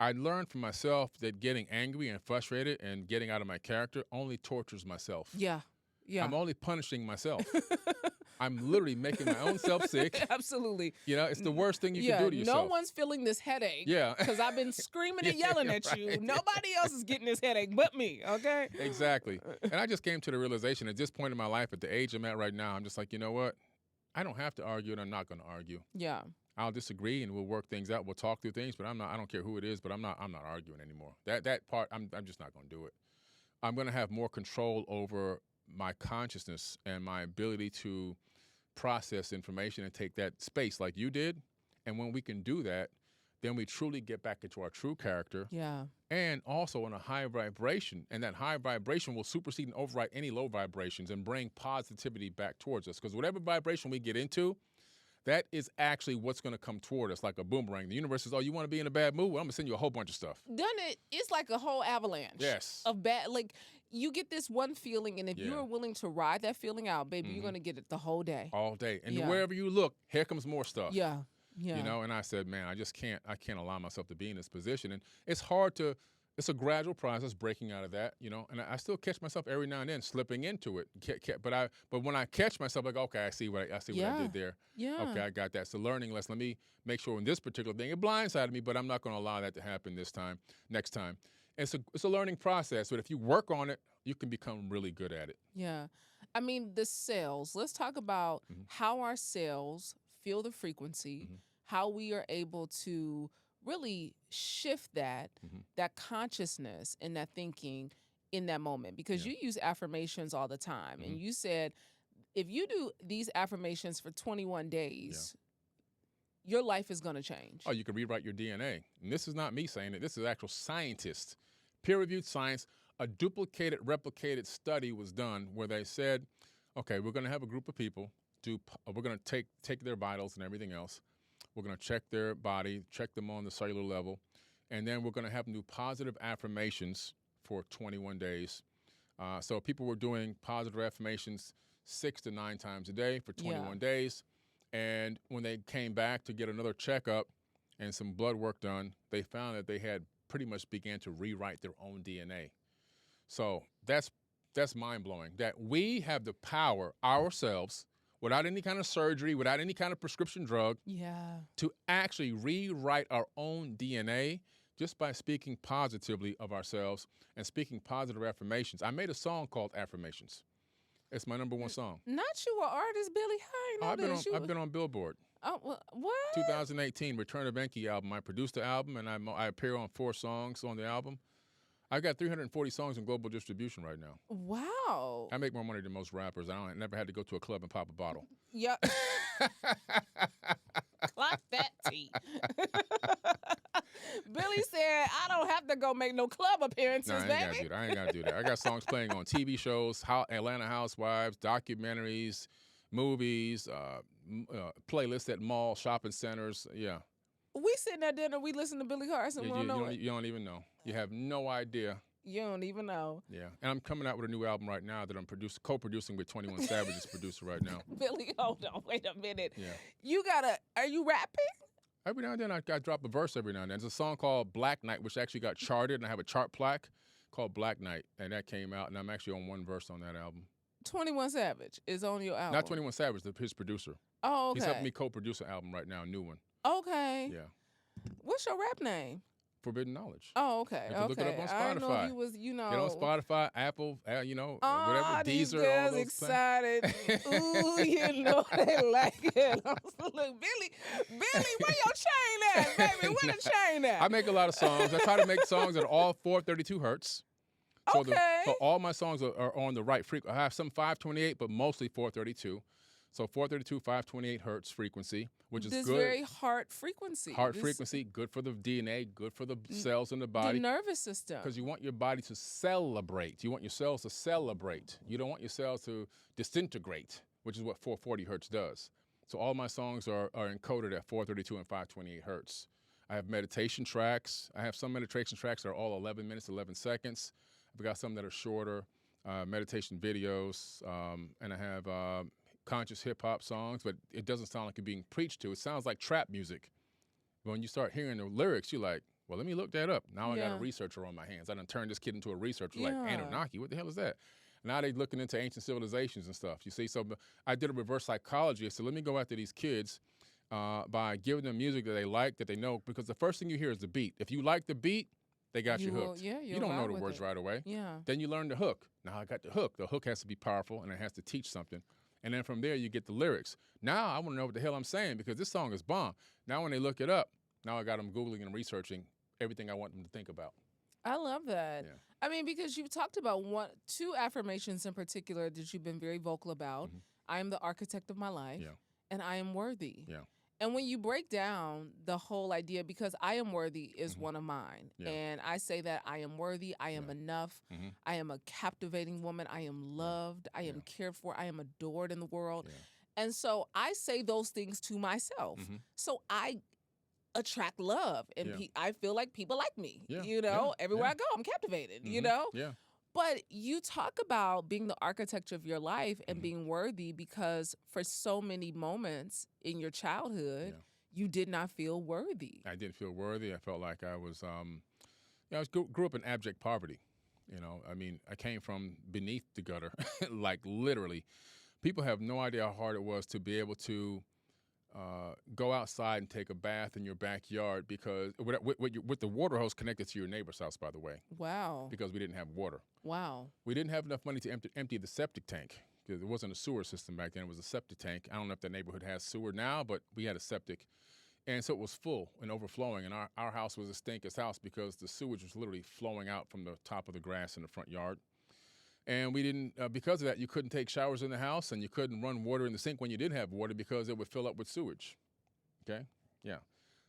I learned from myself that getting angry and frustrated and getting out of my character only tortures myself. Yeah. I'm only punishing myself. I'm literally making my own self sick. Absolutely. You know, it's the worst thing you can do to yourself. No one's feeling this headache. Yeah. Because I've been screaming and yelling at you. Nobody else is getting this headache but me, okay? Exactly. And I just came to the realization at this point in my life, at the age I'm at right now, I'm just like, you know what? I don't have to argue, and I'm not going to argue. Yeah. I'll disagree, and we'll work things out. We'll talk through things, but I don't care who it is, but I'm not arguing anymore. That part, I'm just not going to do it. I'm going to have more control over my consciousness and my ability to process information and take that space like you did. And when we can do that, then we truly get back into our true character. Yeah. And also in a high vibration. And that high vibration will supersede and override any low vibrations and bring positivity back towards us. Because whatever vibration we get into, that is actually what's going to come toward us like a boomerang. The universe says, oh, you want to be in a bad mood? Well, I'm going to send you a whole bunch of stuff. It's like a whole avalanche. Yes. Of bad, like, you get this one feeling, and if you're willing to ride that feeling out, baby, you're going to get it the whole day. All day. And wherever you look, here comes more stuff. Yeah. Yeah. You know, and I said, man, I can't allow myself to be in this position. And it's a gradual process breaking out of that, you know, and I still catch myself every now and then slipping into it. But when I catch myself, like, okay, I see what I did there. Yeah. Okay, I got that. It's a learning lesson. Let me make sure in this particular thing, it blindsided me, but I'm not going to allow that to happen next time. It's a learning process, but if you work on it, you can become really good at it. Yeah. I mean, the cells, let's talk about how our cells feel the frequency, how we are able to really shift that consciousness and that thinking in that moment. Because you use affirmations all the time. And you said, if you do these affirmations for 21 days, your life is going to change. Oh, you can rewrite your DNA. And this is not me saying it. This is actual scientists, peer-reviewed science. A duplicated, replicated study was done where they said, okay, we're going to have a group of people. We're going to take their vitals and everything else. We're going to check their body, check them on the cellular level, and then we're going to have them do positive affirmations for 21 days. So people were doing positive affirmations 6 to 9 times a day for 21 days. And when they came back to get another checkup and some blood work done, they found that they had pretty much began to rewrite their own DNA. So that's mind-blowing, that we have the power ourselves, without any kind of surgery, without any kind of prescription drug, to actually rewrite our own DNA just by speaking positively of ourselves and speaking positive affirmations. I made a song called Affirmations. It's my #1 song. Not you, an artist, Billy. How you know this? I've been on Billboard. Oh, what? 2018, Return of Enki album. I produced the album, and I appear on 4 songs on the album. I've got 340 songs in global distribution right now. Wow. I make more money than most rappers. I never had to go to a club and pop a bottle. Yep. Clock that tea. Billy said, I don't have to go make no club appearances, baby. I ain't got to do that. I got songs playing on TV shows, Atlanta Housewives, documentaries, movies, playlists at malls, shopping centers. Yeah. We sitting at dinner, we listen to Billy Carson. You don't even know. You have no idea. You don't even know. Yeah. And I'm coming out with a new album right now that I'm co-producing with 21 Savage's producer right now. Billy, hold on. Wait a minute. Yeah. Are you rapping? Every now and then I drop a verse every now and then. There's a song called Black Night, which actually got charted, and I have a chart plaque called Black Night, and that came out, and I'm actually on 1 verse on that album. 21 Savage is on your album? Not 21 Savage, his producer. Oh, okay. He's helping me co-produce an album right now, a new one. Okay. Yeah. What's your rap name? Forbidden Knowledge. Oh, okay. You can look it up on Spotify. I know he was, Get on Spotify, Apple, whatever, Deezer, these all those excited. Ooh, you know they like it. Look, Billy, where your chain at, baby? Where the chain at? I make a lot of songs. I try to make songs that are all 432 hertz. So, so all my songs are on the right frequency. I have some 528, but mostly 432. So 432, 528 hertz frequency, which is good. This very heart frequency. Frequency, good for the DNA, good for the cells in the body. The nervous system. Because you want your body to celebrate. You want your cells to celebrate. You don't want your cells to disintegrate, which is what 440 hertz does. So all my songs are encoded at 432 and 528 hertz. I have meditation tracks. I have some meditation tracks that are all 11 minutes, 11 seconds. I've got some that are shorter, meditation videos, and I have conscious hip-hop songs, but it doesn't sound like it's being preached to. It sounds like trap music. When you start hearing the lyrics, you're like, well, let me look that up. Now I got a researcher on my hands. I done turned this kid into a researcher, like Anunnaki. What the hell is that? Now they're looking into ancient civilizations and stuff. You see, so I did a reverse psychology. So let me go after these kids by giving them music that they like, that they know, because the first thing you hear is the beat. If you like the beat, they got you hooked. You don't know the words right away. Yeah. Then you learn the hook. Now I got the hook. The hook has to be powerful, and it has to teach something. And then from there, you get the lyrics. Now I want to know what the hell I'm saying, because this song is bomb. Now when they look it up, now I got them Googling and researching everything I want them to think about. I love that. Yeah. I mean, because you've talked about two affirmations in particular that you've been very vocal about. Mm-hmm. I am the architect of my life, and I am worthy. Yeah. And when you break down the whole idea, because I am worthy is one of mine, and I say that I am worthy, I am enough, I am a captivating woman, I am loved, I am cared for, I am adored in the world. And so I say those things to myself. So I attract love, and I feel like people like me. Everywhere I go, I'm captivated. But you talk about being the architect of your life and being worthy, because for so many moments in your childhood, you did not feel worthy. I didn't feel worthy. I felt like I was, grew up in abject poverty. I mean, I came from beneath the gutter, like literally. People have no idea how hard it was to be able to go outside and take a bath in your backyard, because with the water hose connected to your neighbor's house, by the way. Wow. Because we didn't have water. Wow. We didn't have enough money to empty the septic tank, because there wasn't a sewer system back then. It was a septic tank. I don't know if that neighborhood has sewer now, but we had a septic. And so it was full and overflowing, and our house was the stinkest house, because the sewage was literally flowing out from the top of the grass in the front yard. And we didn't, because of that, you couldn't take showers in the house, and you couldn't run water in the sink when you did have water, because it would fill up with sewage. Okay? Yeah.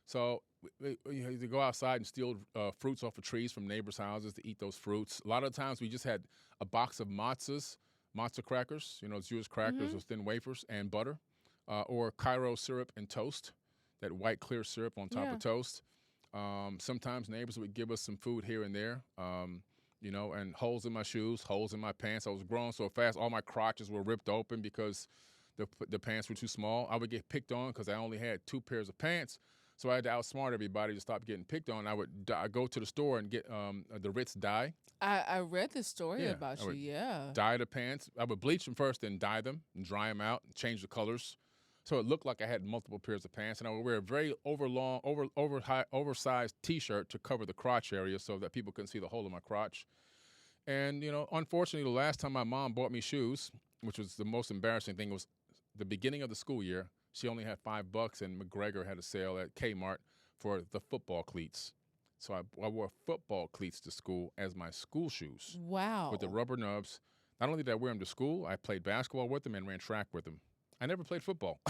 So you had to go outside and steal fruits off of trees from neighbors' houses to eat those fruits. A lot of times we just had a box of matzo crackers, Jewish crackers with thin wafers and butter, or Cairo syrup and toast, that white clear syrup on top of toast. Sometimes neighbors would give us some food here and there. And holes in my shoes, holes in my pants. I was growing so fast, all my crotches were ripped open because the pants were too small. I would get picked on because I only had 2 pairs of pants, so I had to outsmart everybody to stop getting picked on. I'd go to the store and get the Ritz dye. I read this story about you, Dye the pants. I would bleach them first, then dye them and dry them out and change the colors, so it looked like I had multiple pairs of pants. And I would wear a very oversized T-shirt to cover the crotch area so that people couldn't see the hole in my crotch. And, unfortunately, the last time my mom bought me shoes, which was the most embarrassing thing, was the beginning of the school year. She only had $5, and McGregor had a sale at Kmart for the football cleats. So I wore football cleats to school as my school shoes. Wow. With the rubber nubs. Not only did I wear them to school, I played basketball with them and ran track with them. I never played football.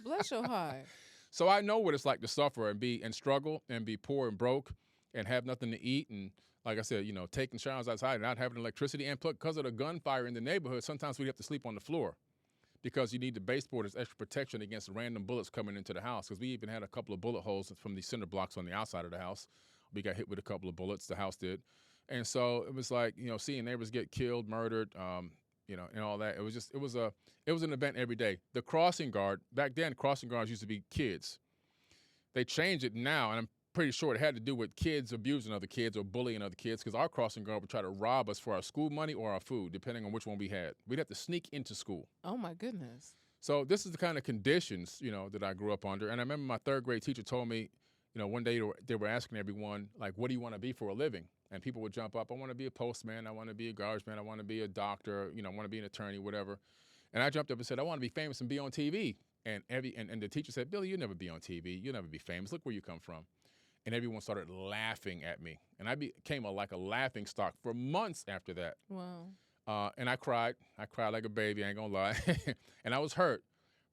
Bless your heart. So I know what it's like to suffer and struggle and be poor and broke and have nothing to eat, and like I said, taking showers outside and not having electricity. And because of the gunfire in the neighborhood, sometimes we have to sleep on the floor, because you need the baseboard as extra protection against random bullets coming into the house, because we even had a couple of bullet holes from the cinder blocks on the outside of the house. We got hit with a couple of bullets, the house did. And so it was like, seeing neighbors get killed, murdered, and all that. It was an event every day. The crossing guard, back then, crossing guards used to be kids. They changed it now, and I'm pretty sure it had to do with kids abusing other kids or bullying other kids, because our crossing guard would try to rob us for our school money or our food, depending on which one we had. We'd have to sneak into school. Oh, my goodness. So this is the kind of conditions, that I grew up under. And I remember my 3rd grade teacher told me, one day they were asking everyone, like, what do you want to be for a living? And people would jump up, I want to be a postman, I want to be a garbage man, I want to be a doctor, I want to be an attorney, whatever. And I jumped up and said, I want to be famous and be on TV. And the teacher said, Billy, you'll never be on TV. You'll never be famous. Look where you come from. And everyone started laughing at me. And I became like a laughing stock for months after that. Wow. And I cried. I cried like a baby, I ain't gonna lie. And I was hurt.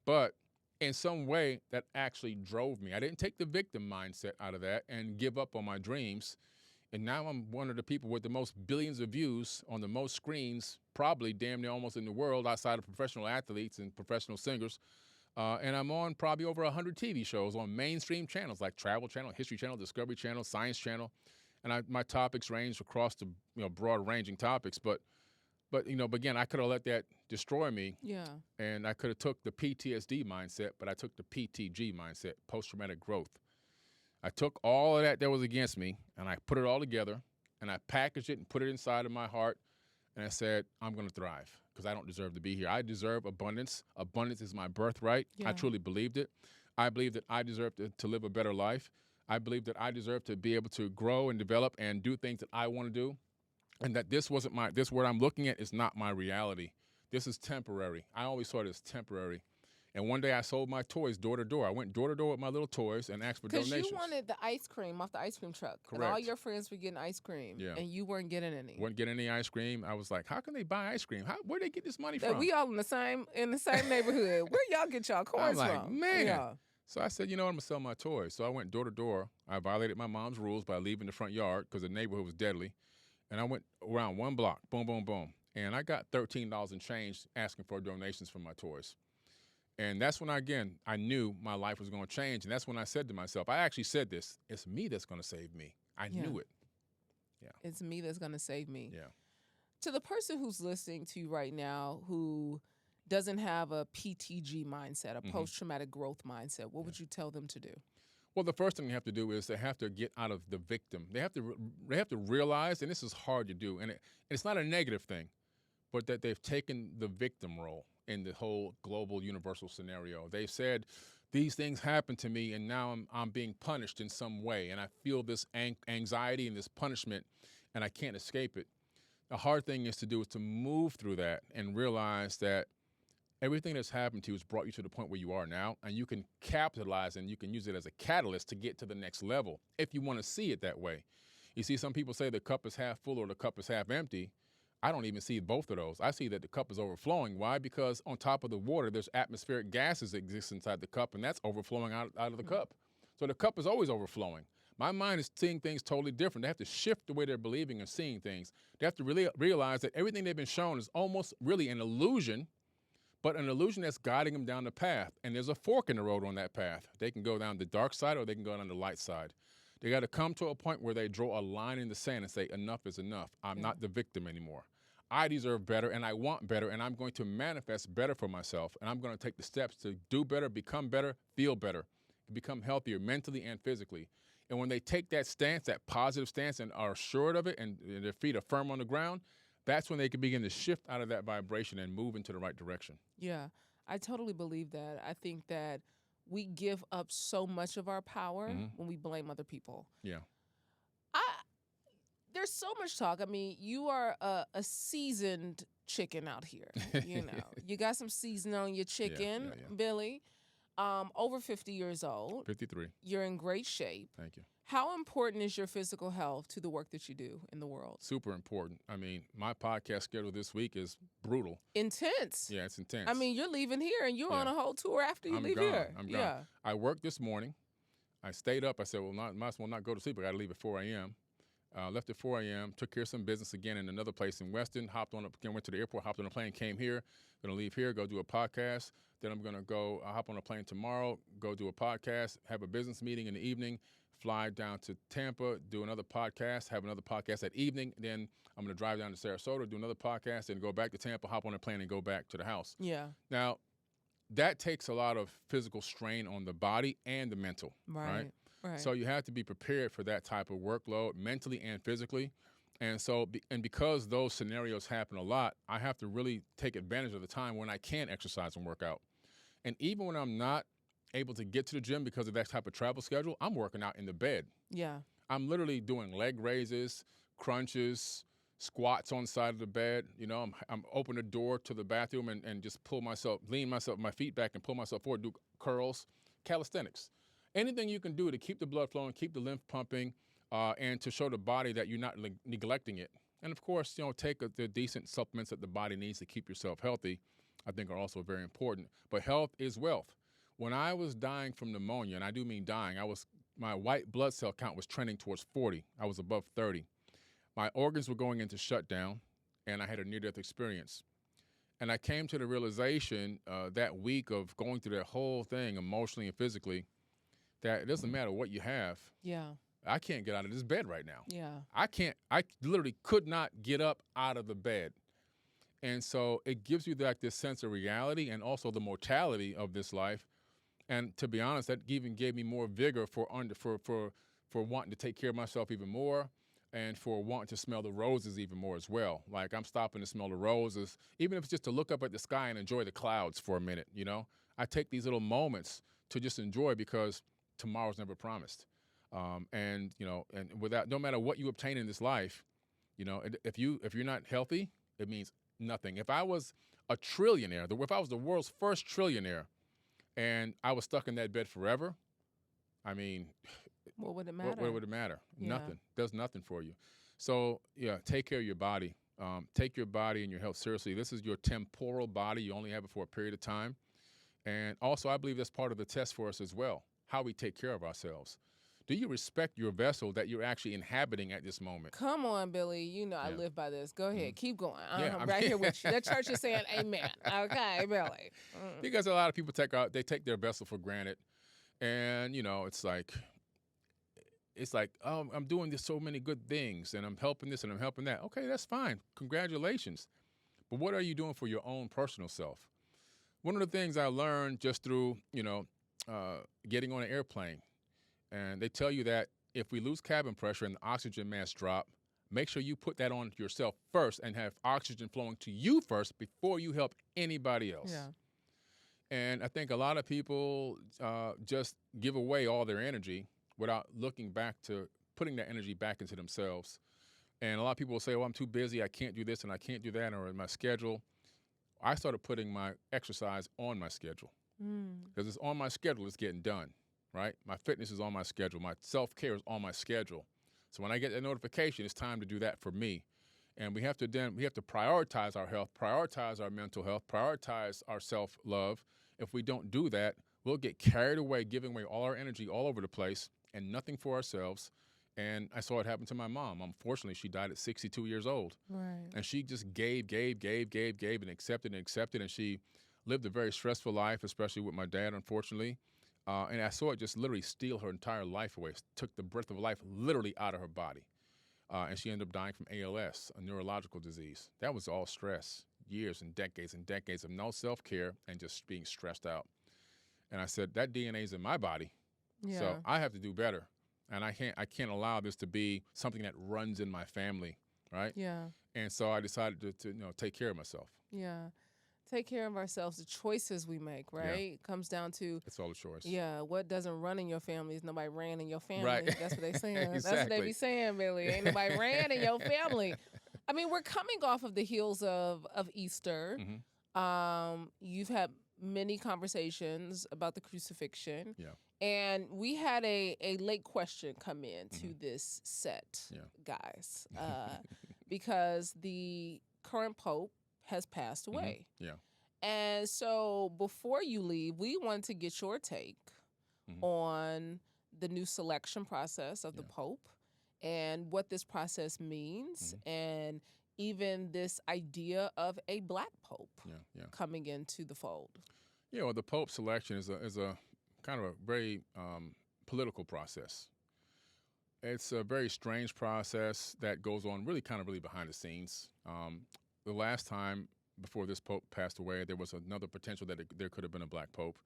But in some way, that actually drove me. I didn't take the victim mindset out of that and give up on my dreams. And now I'm one of the people with the most billions of views on the most screens, probably damn near almost in the world, outside of professional athletes and professional singers. And I'm on probably over 100 TV shows on mainstream channels like Travel Channel, History Channel, Discovery Channel, Science Channel. And my topics range across the broad-ranging topics. But again, I could have let that destroy me. Yeah. And I could have took the PTSD mindset, but I took the PTG mindset, post-traumatic growth. I took all of that was against me, and I put it all together, and I packaged it and put it inside of my heart, and I said, I'm going to thrive because I don't deserve to be here. I deserve abundance. Abundance is my birthright. I truly believed it. I believe that I deserve to live a better life. I believe that I deserve to be able to grow and develop and do things that I want to do, and that this what I'm looking at is not my reality. This is temporary. I always saw it as temporary. And one day I sold my toys door to door. I went door to door with my little toys and asked for donations. Because you wanted the ice cream off the ice cream truck. Correct. And all your friends were getting ice cream. Yeah. And you weren't getting any. Wouldn't get any ice cream. I was like, how can they buy ice cream? Where'd they get this money from? We all in the same neighborhood. Where y'all get y'all coins from? I'm like, man. Yeah. So I said, you know what, I'm going to sell my toys. So I went door to door. I violated my mom's rules by leaving the front yard because the neighborhood was deadly. And I went around one block, boom, boom, boom. And I got $13 and change asking for donations for my toys. And that's when, I knew my life was going to change. And that's when I said to myself, I actually said this, it's me that's going to save me. I knew it. Yeah. It's me that's going to save me. Yeah. To the person who's listening to you right now who doesn't have a PTG mindset, a post-traumatic growth mindset, what would you tell them to do? Well, the first thing they have to do is they have to get out of the victim. They have to realize, and this is hard to do, and it's not a negative thing, but that they've taken the victim role in the whole global universal scenario. They've said, these things happen to me, and now I'm being punished in some way, and I feel this anxiety and this punishment, and I can't escape it. The hard thing is to move through that and realize that everything that's happened to you has brought you to the point where you are now, and you can capitalize and you can use it as a catalyst to get to the next level if you want to see it that way. You see, some people say the cup is half full or the cup is half empty. I don't even see both of those. I see that the cup is overflowing. Why? Because on top of the water, there's atmospheric gases that exist inside the cup, and that's overflowing out of the cup. So the cup is always overflowing. My mind is seeing things totally different. They have to shift the way they're believing and seeing things. They have to really realize that everything they've been shown is almost really an illusion, but an illusion that's guiding them down the path. And there's a fork in the road on that path. They can go down the dark side or they can go down the light side. They got to come to a point where they draw a line in the sand and say, enough is enough. I'm not the victim anymore. I deserve better, and I want better, and I'm going to manifest better for myself, and I'm going to take the steps to do better, become better, feel better, become healthier mentally and physically. And when they take that stance, that positive stance, and are assured of it, and their feet are firm on the ground, that's when they can begin to shift out of that vibration and move into the right direction. Yeah, I totally believe that. I think that we give up so much of our power when we blame other people. Yeah. There's so much talk. I mean, you are a seasoned chicken out here. You know, you got some seasoning on your chicken, Billy. Over 50 years old. 53. You're in great shape. Thank you. How important is your physical health to the work that you do in the world? Super important. I mean, my podcast schedule this week is brutal. Intense. Yeah, it's intense. I mean, you're leaving here and you're on a whole tour after you leave here. I'm gone. I worked this morning. I stayed up. I said, well, might as well not go to sleep. I got to leave at 4 a.m. Left at 4 a.m., took care of some business again in another place in Weston, went to the airport, hopped on a plane, came here, going to leave here, go do a podcast. Then I'm going to go hop on a plane tomorrow, go do a podcast, have a business meeting in the evening, fly down to Tampa, do another podcast, have another podcast that evening. Then I'm going to drive down to Sarasota, do another podcast, and go back to Tampa, hop on a plane, and go back to the house. Yeah. Now, that takes a lot of physical strain on the body and the mental, right? Right. So you have to be prepared for that type of workload mentally and physically. And so, because those scenarios happen a lot, I have to really take advantage of the time when I can exercise and work out. And even when I'm not able to get to the gym because of that type of travel schedule, I'm working out in the bed. Yeah. I'm literally doing leg raises, crunches, squats on the side of the bed. You know, I'm open the door to the bathroom and just lean my feet back and pull myself forward, do curls, calisthenics. Anything you can do to keep the blood flowing, keep the lymph pumping, and to show the body that you're not neglecting it. And, of course, you know, take the decent supplements that the body needs to keep yourself healthy, I think are also very important. But health is wealth. When I was dying from pneumonia, and I do mean dying, my white blood cell count was trending towards 40. I was above 30. My organs were going into shutdown, and I had a near-death experience. And I came to the realization that week of going through that whole thing emotionally and physically, that it doesn't matter what you have. Yeah. I can't get out of this bed right now. Yeah. I literally could not get up out of the bed. And so it gives you this sense of reality and also the mortality of this life. And to be honest, that even gave me more vigor for wanting to take care of myself even more, and for wanting to smell the roses even more as well. Like I'm stopping to smell the roses, even if it's just to look up at the sky and enjoy the clouds for a minute, you know? I take these little moments to just enjoy because tomorrow's never promised. And, you know, and without, no matter what you obtain in this life, you know, if you're not healthy, it means nothing. If I was a trillionaire, if I was the world's first trillionaire and I was stuck in that bed forever, I mean, what would it matter? What would it matter? Yeah. Nothing. Does nothing for you. So, yeah, take care of your body. Take your body and your health seriously. This is your temporal body. You only have it for a period of time. And also, I believe that's part of the test for us as well, how we take care of ourselves. Do you respect your vessel that you're actually inhabiting at this moment? Come on, Billy. You know I live by this. Go ahead. Keep going. Yeah, I'm right here with you. That church is saying amen. Okay, Billy. Because a lot of people take their vessel for granted. And, you know, it's like, oh, I'm doing this so many good things, and I'm helping this and I'm helping that. Okay, that's fine. Congratulations. But what are you doing for your own personal self? One of the things I learned just through, you know, getting on an airplane, and they tell you that if we lose cabin pressure and the oxygen mass drop, make sure you put that on yourself first and have oxygen flowing to you first before you help anybody else. Yeah. And I think a lot of people just give away all their energy without looking back to putting that energy back into themselves. And a lot of people will say, well, I'm too busy, I can't do this and I can't do that, or in my schedule. I started putting my exercise on my schedule. Because it's on my schedule, it's getting done, right? My fitness is on my schedule. My self-care is on my schedule. So when I get that notification, it's time to do that for me. And we have to prioritize our health, prioritize our mental health, prioritize our self-love. If we don't do that, we'll get carried away, giving away all our energy all over the place and nothing for ourselves. And I saw it happen to my mom. Unfortunately, she died at 62 years old. Right. And she just gave, and accepted, and she lived a very stressful life, especially with my dad, unfortunately. And I saw it just literally steal her entire life away. It took the breath of life literally out of her body. And she ended up dying from ALS, a neurological disease. That was all stress, years and decades of no self-care and just being stressed out. And I said, that DNA is in my body, so I have to do better. And I can't allow this to be something that runs in my family, right? Yeah. And so I decided to take care of myself. Yeah. Take care of ourselves. The choices we make, right? It comes down to, it's all a choice. Yeah, what doesn't run in your family is nobody ran in your family. Right. That's what they saying. Exactly. That's what they be saying, Billy. Ain't nobody ran in your family. I mean, we're coming off of the heels of Easter. Mm-hmm. You've had many conversations about the crucifixion. Yeah. And we had a late question come in to this set, guys, because the current Pope has passed away. Yeah. And so before you leave, we wanted to get your take on the new selection process of the Pope and what this process means and even this idea of a black Pope coming into the fold. Yeah, well, the Pope selection is a kind of a very political process. It's a very strange process that goes on really behind the scenes. The last time before this Pope passed away, there was another potential that there could have been a black Pope.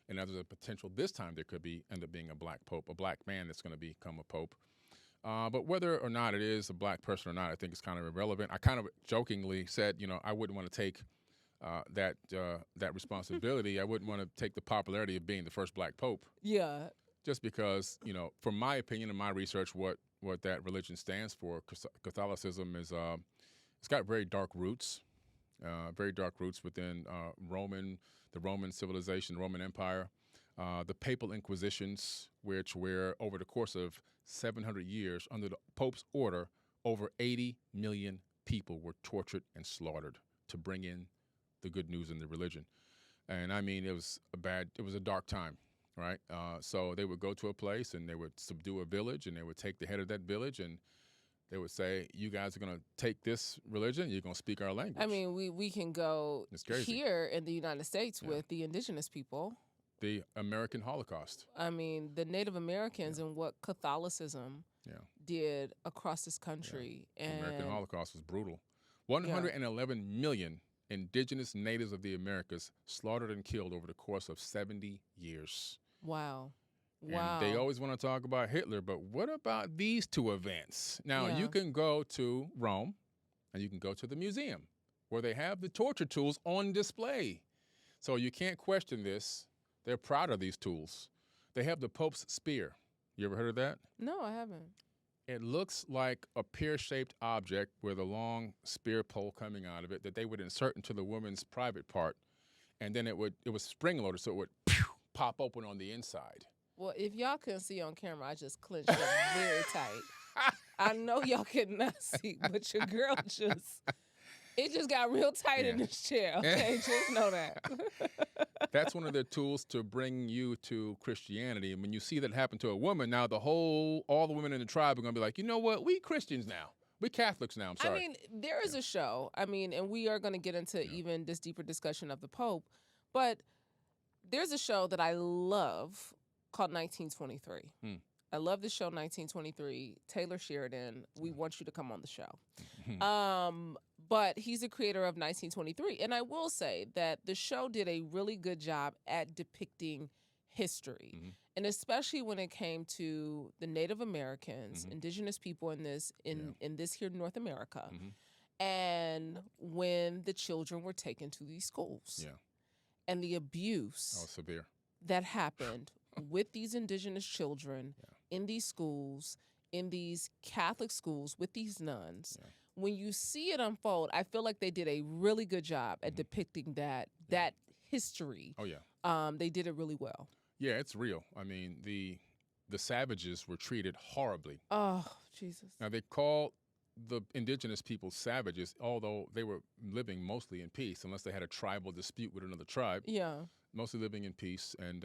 And there's a potential this time there could end up being a black Pope, a black man that's going to become a Pope. But whether or not it is a black person or not, I think it's kind of irrelevant. I kind of jokingly said, I wouldn't want to take that responsibility. I wouldn't want to take the popularity of being the first black Pope. Yeah. Just because, from my opinion and my research, what that religion stands for, Catholicism is, it's got very dark roots within the Roman civilization, the Roman Empire, the Papal Inquisitions, which were over the course of 700 years under the Pope's order, over 80 million people were tortured and slaughtered to bring in the good news in the religion. And I mean, it was a dark time, right? So they would go to a place and they would subdue a village and they would take the head of that village and they would say, you guys are going to take this religion, you're going to speak our language. I mean, we can go here in the United States with the indigenous people. The American Holocaust. I mean, the Native Americans and what Catholicism did across this country. The American Holocaust was brutal. 111 million indigenous natives of the Americas slaughtered and killed over the course of 70 years. Wow. Wow. And they always want to talk about Hitler, but what about these two events? Now, Yeah. you can go to Rome and you can go to the museum where they have the torture tools on display. So you can't question this. They're proud of these tools. They have the Pope's spear. You ever heard of that? No, I haven't. It looks like a pear-shaped object with a long spear pole coming out of it that they would insert into the woman's private part, and then it was spring-loaded, so it would pop open on the inside. Well, if y'all couldn't see on camera, I just clenched up very tight. I know y'all could not see, but your girl it just got real tight in this chair, okay? Just know that. That's one of their tools to bring you to Christianity. And when you see that happen to a woman, now all the women in the tribe are going to be like, you know what? We Christians now. We Catholics now. I'm sorry. I mean, there is a show. I mean, and we are going to get into even this deeper discussion of the Pope. But there's a show that I love called 1923. I love the show 1923. Taylor Sheridan, we want you to come on the show. But he's the creator of 1923. And I will say that the show did a really good job at depicting history. And especially when it came to the Native Americans, indigenous people in this here North America, and when the children were taken to these schools. And the abuse severe. That happened with these indigenous children in these schools, in these Catholic schools with these nuns. When you see it unfold, I feel like they did a really good job at depicting that history. Oh, yeah. They did it really well. Yeah, it's real. I mean, the savages were treated horribly. Oh, Jesus. Now, they call the indigenous people savages, although they were living mostly in peace, unless they had a tribal dispute with another tribe. Yeah. Mostly living in peace. And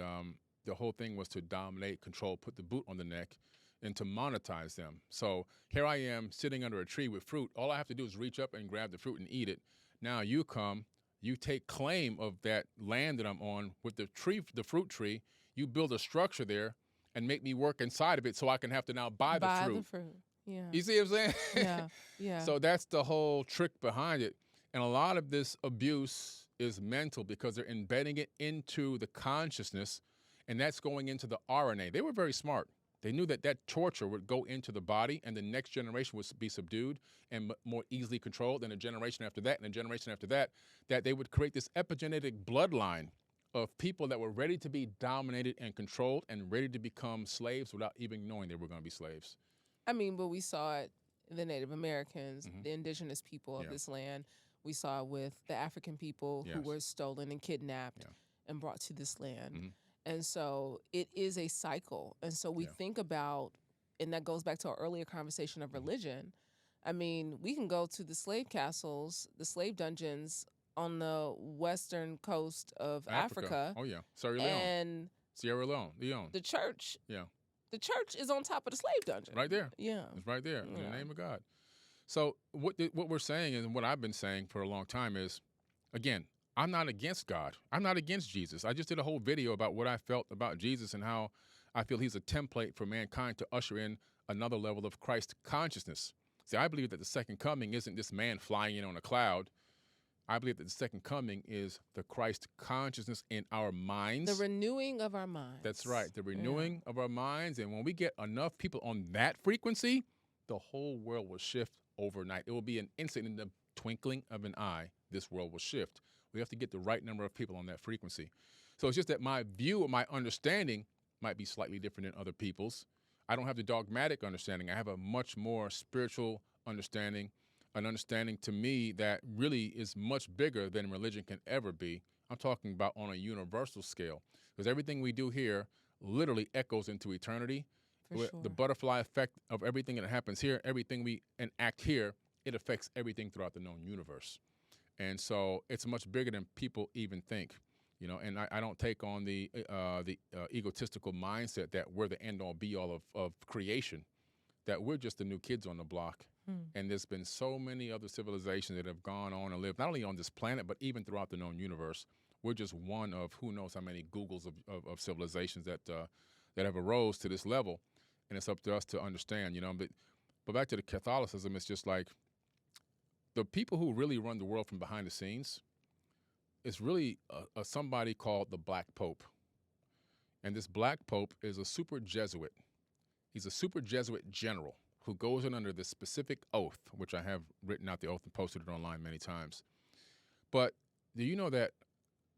the whole thing was to dominate, control, put the boot on the neck, and to monetize them. So here I am sitting under a tree with fruit. All I have to do is reach up and grab the fruit and eat it. Now you come, you take claim of that land that I'm on with the fruit tree. You build a structure there and make me work inside of it so I can have to now buy the fruit. Yeah. You see what I'm saying? Yeah. Yeah. So that's the whole trick behind it. And a lot of this abuse is mental because they're embedding it into the consciousness, and that's going into the RNA. They were very smart. They knew that torture would go into the body, and the next generation would be subdued and more easily controlled, and a generation after that, and a generation after that, that they would create this epigenetic bloodline of people that were ready to be dominated and controlled and ready to become slaves without even knowing they were going to be slaves. I mean, but we saw it in the Native Americans, the indigenous people of this land. We saw it with the African people who were stolen and kidnapped and brought to this land. And so it is a cycle. And so we think about, and that goes back to our earlier conversation of religion. I mean, we can go to the slave castles, the slave dungeons on the western coast of Africa. Oh, yeah. Sierra Leone. The church. Yeah. The church is on top of the slave dungeon. Right there. Yeah. It's right there in the name of God. So what we're saying and what I've been saying for a long time is, again, I'm not against God. I'm not against Jesus. I just did a whole video about what I felt about Jesus and how I feel he's a template for mankind to usher in another level of Christ consciousness. See, I believe that the second coming isn't this man flying in on a cloud. I believe that the second coming is the Christ consciousness in our minds. The renewing of our minds. That's right, the renewing of our minds. And when we get enough people on that frequency, the whole world will shift overnight. It will be an instant, in the twinkling of an eye, this world will shift. We have to get the right number of people on that frequency. So it's just that my view or my understanding might be slightly different than other people's. I don't have the dogmatic understanding. I have a much more spiritual understanding, an understanding to me that really is much bigger than religion can ever be. I'm talking about on a universal scale, because everything we do here literally echoes into eternity. For sure. The butterfly effect of everything that happens here, everything we enact here, it affects everything throughout the known universe. And so it's much bigger than people even think, you know. And I don't take on the egotistical mindset that we're the end-all, be-all of creation, that we're just the new kids on the block. And there's been so many other civilizations that have gone on and lived, not only on this planet, but even throughout the known universe. We're just one of who knows how many Googles of civilizations that have arose to this level. And it's up to us to understand, you know. But back to the Catholicism, it's just like, the people who really run the world from behind the scenes is really somebody called the Black Pope. And this black pope is a super Jesuit. He's a super Jesuit general who goes in under this specific oath, which I have written out the oath and posted it online many times. But do you know that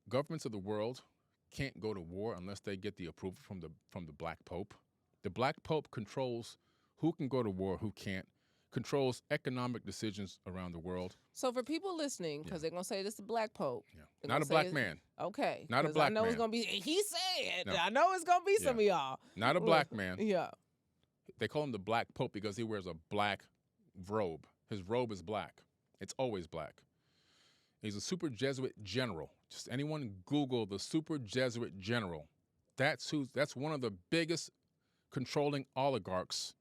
governments of the world can't go to war unless they get the approval from the black pope? The black pope controls who can go to war, who can't, controls economic decisions around the world. So for people listening, because they're going to say this is the black pope. Yeah. Not a black man. Okay. Not a black man. I know it's going to be, he said, No. I know it's going to be some of y'all. Not a black man. Yeah. They call him the black pope because he wears a black robe. His robe is black. It's always black. He's a super Jesuit general. Just anyone Google the super Jesuit general. That's one of the biggest controlling oligarchs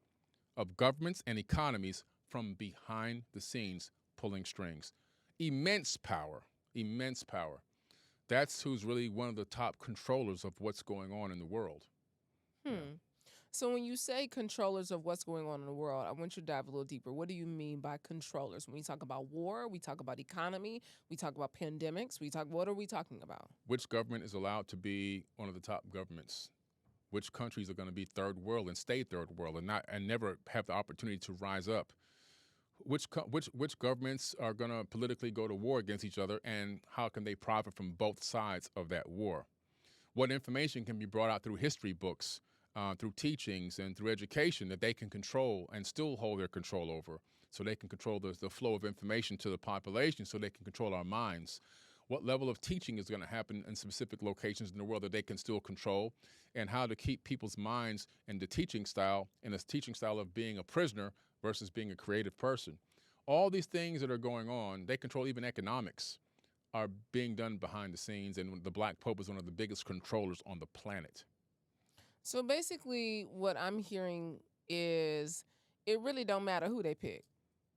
of governments and economies from behind the scenes, pulling strings. Immense power, immense power. That's who's really one of the top controllers of what's going on in the world. Yeah. So when you say controllers of what's going on in the world, I want you to dive a little deeper. What do you mean by controllers? When we talk about war, we talk about economy, we talk about pandemics, what are we talking about? Which government is allowed to be one of the top governments? Which countries are going to be third world and stay third world and never have the opportunity to rise up? Which governments are going to politically go to war against each other, and how can they profit from both sides of that war? What information can be brought out through history books, through teachings and through education that they can control and still hold their control over, so they can control the flow of information to the population, so they can control our minds? What level of teaching is going to happen in specific locations in the world that they can still control, and how to keep people's minds in the teaching style, in a teaching style of being a prisoner versus being a creative person. All these things that are going on, they control even economics, are being done behind the scenes, and the black pope is one of the biggest controllers on the planet. So basically what I'm hearing is it really don't matter who they pick.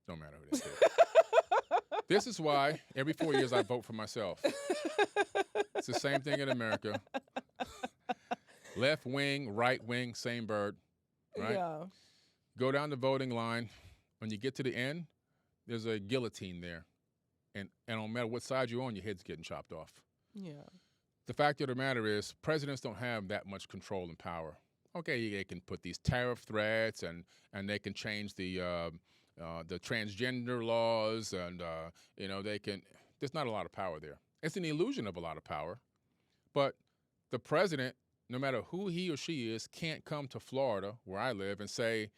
Don't matter who they pick. This is why every 4 years I vote for myself. It's the same thing in America. Left wing, right wing, same bird, right? Yeah. Go down the voting line. When you get to the end, there's a guillotine there. And no matter what side you're on, your head's getting chopped off. Yeah. The fact of the matter is, presidents don't have that much control and power. Okay, they can put these tariff threats, and they can change the transgender laws, and they can. There's not a lot of power there. It's an illusion of a lot of power, but the president, no matter who he or she is, can't come to Florida, where I live, and say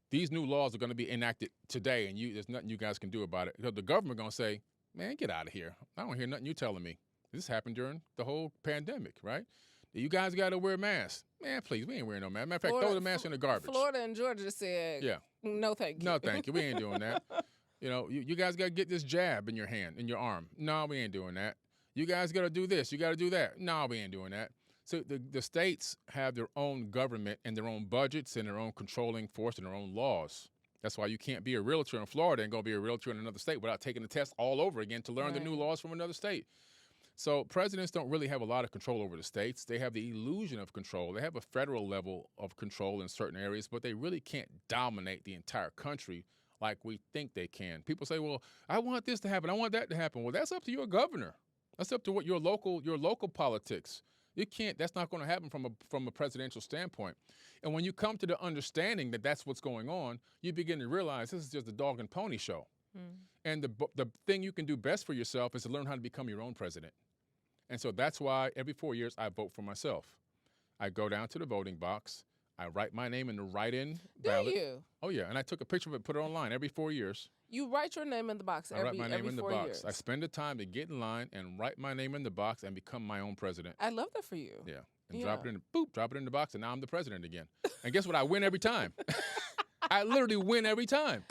these new laws are going to be enacted today, and there's nothing you guys can do about it. Because the government going to say, "Man, get out of here! I don't hear nothing you telling me." This happened during the whole pandemic, right? You guys got to wear masks. Man, please, we ain't wearing no mask. Matter of fact, throw the mask in the garbage. Florida and Georgia said, yeah, no thank you. No thank you. We ain't doing that. You guys got to get this jab in your hand, in your arm. No, we ain't doing that. You guys got to do this. You got to do that. No, we ain't doing that. So the states have their own government and their own budgets and their own controlling force and their own laws. That's why you can't be a realtor in Florida and go be a realtor in another state without taking the test all over again to learn the new laws from another state. So presidents don't really have a lot of control over the states. They have the illusion of control. They have a federal level of control in certain areas, but they really can't dominate the entire country like we think they can. People say, well, I want this to happen. I want that to happen. Well, that's up to your governor. That's up to what your local politics. You can't. That's not going to happen from a presidential standpoint. And when you come to the understanding that that's what's going on, you begin to realize this is just a dog and pony show. And the thing you can do best for yourself is to learn how to become your own president. And so that's why every 4 years I vote for myself. I go down to the voting box. I write my name in the write-in ballot. Do you? Oh, yeah. And I took a picture of it, put it online every 4 years. You write your name in the box every 4 years? I write my name in the box. I spend the time to get in line and write my name in the box and become my own president. I love that for you. Yeah. And drop it in the box, and now I'm the president again. And guess what? I win every time. I literally win every time.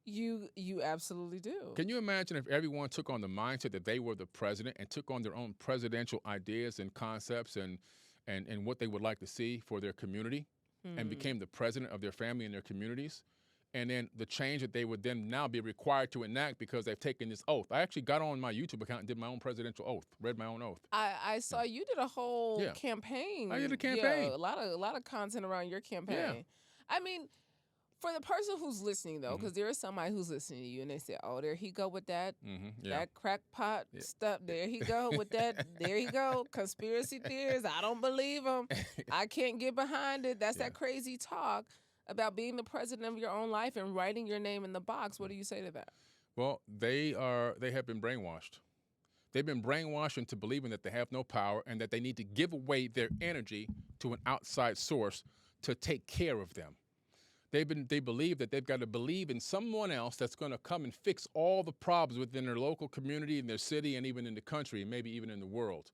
You absolutely do. Can you imagine if everyone took on the mindset that they were the president and took on their own presidential ideas and concepts and what they would like to see for their community and became the president of their family and their communities? And then the change that they would then now be required to enact because they've taken this oath. I actually got on my YouTube account and did my own presidential oath, read my own oath. I saw you did a whole campaign. I did a campaign. Yeah, a lot of content around your campaign. Yeah. I mean, For the person who's listening, though, because there is somebody who's listening to you and they say, oh, there he go with that, that crackpot stuff. There he go with that. There he go. Conspiracy theories. I don't believe him. I can't get behind it. That's that crazy talk about being the president of your own life and writing your name in the box. What do you say to that? Well, they have been brainwashed. They've been brainwashed into believing that they have no power and that they need to give away their energy to an outside source to take care of them. They believe that they've got to believe in someone else that's going to come and fix all the problems within their local community, in their city, and even in the country, and maybe even in the world.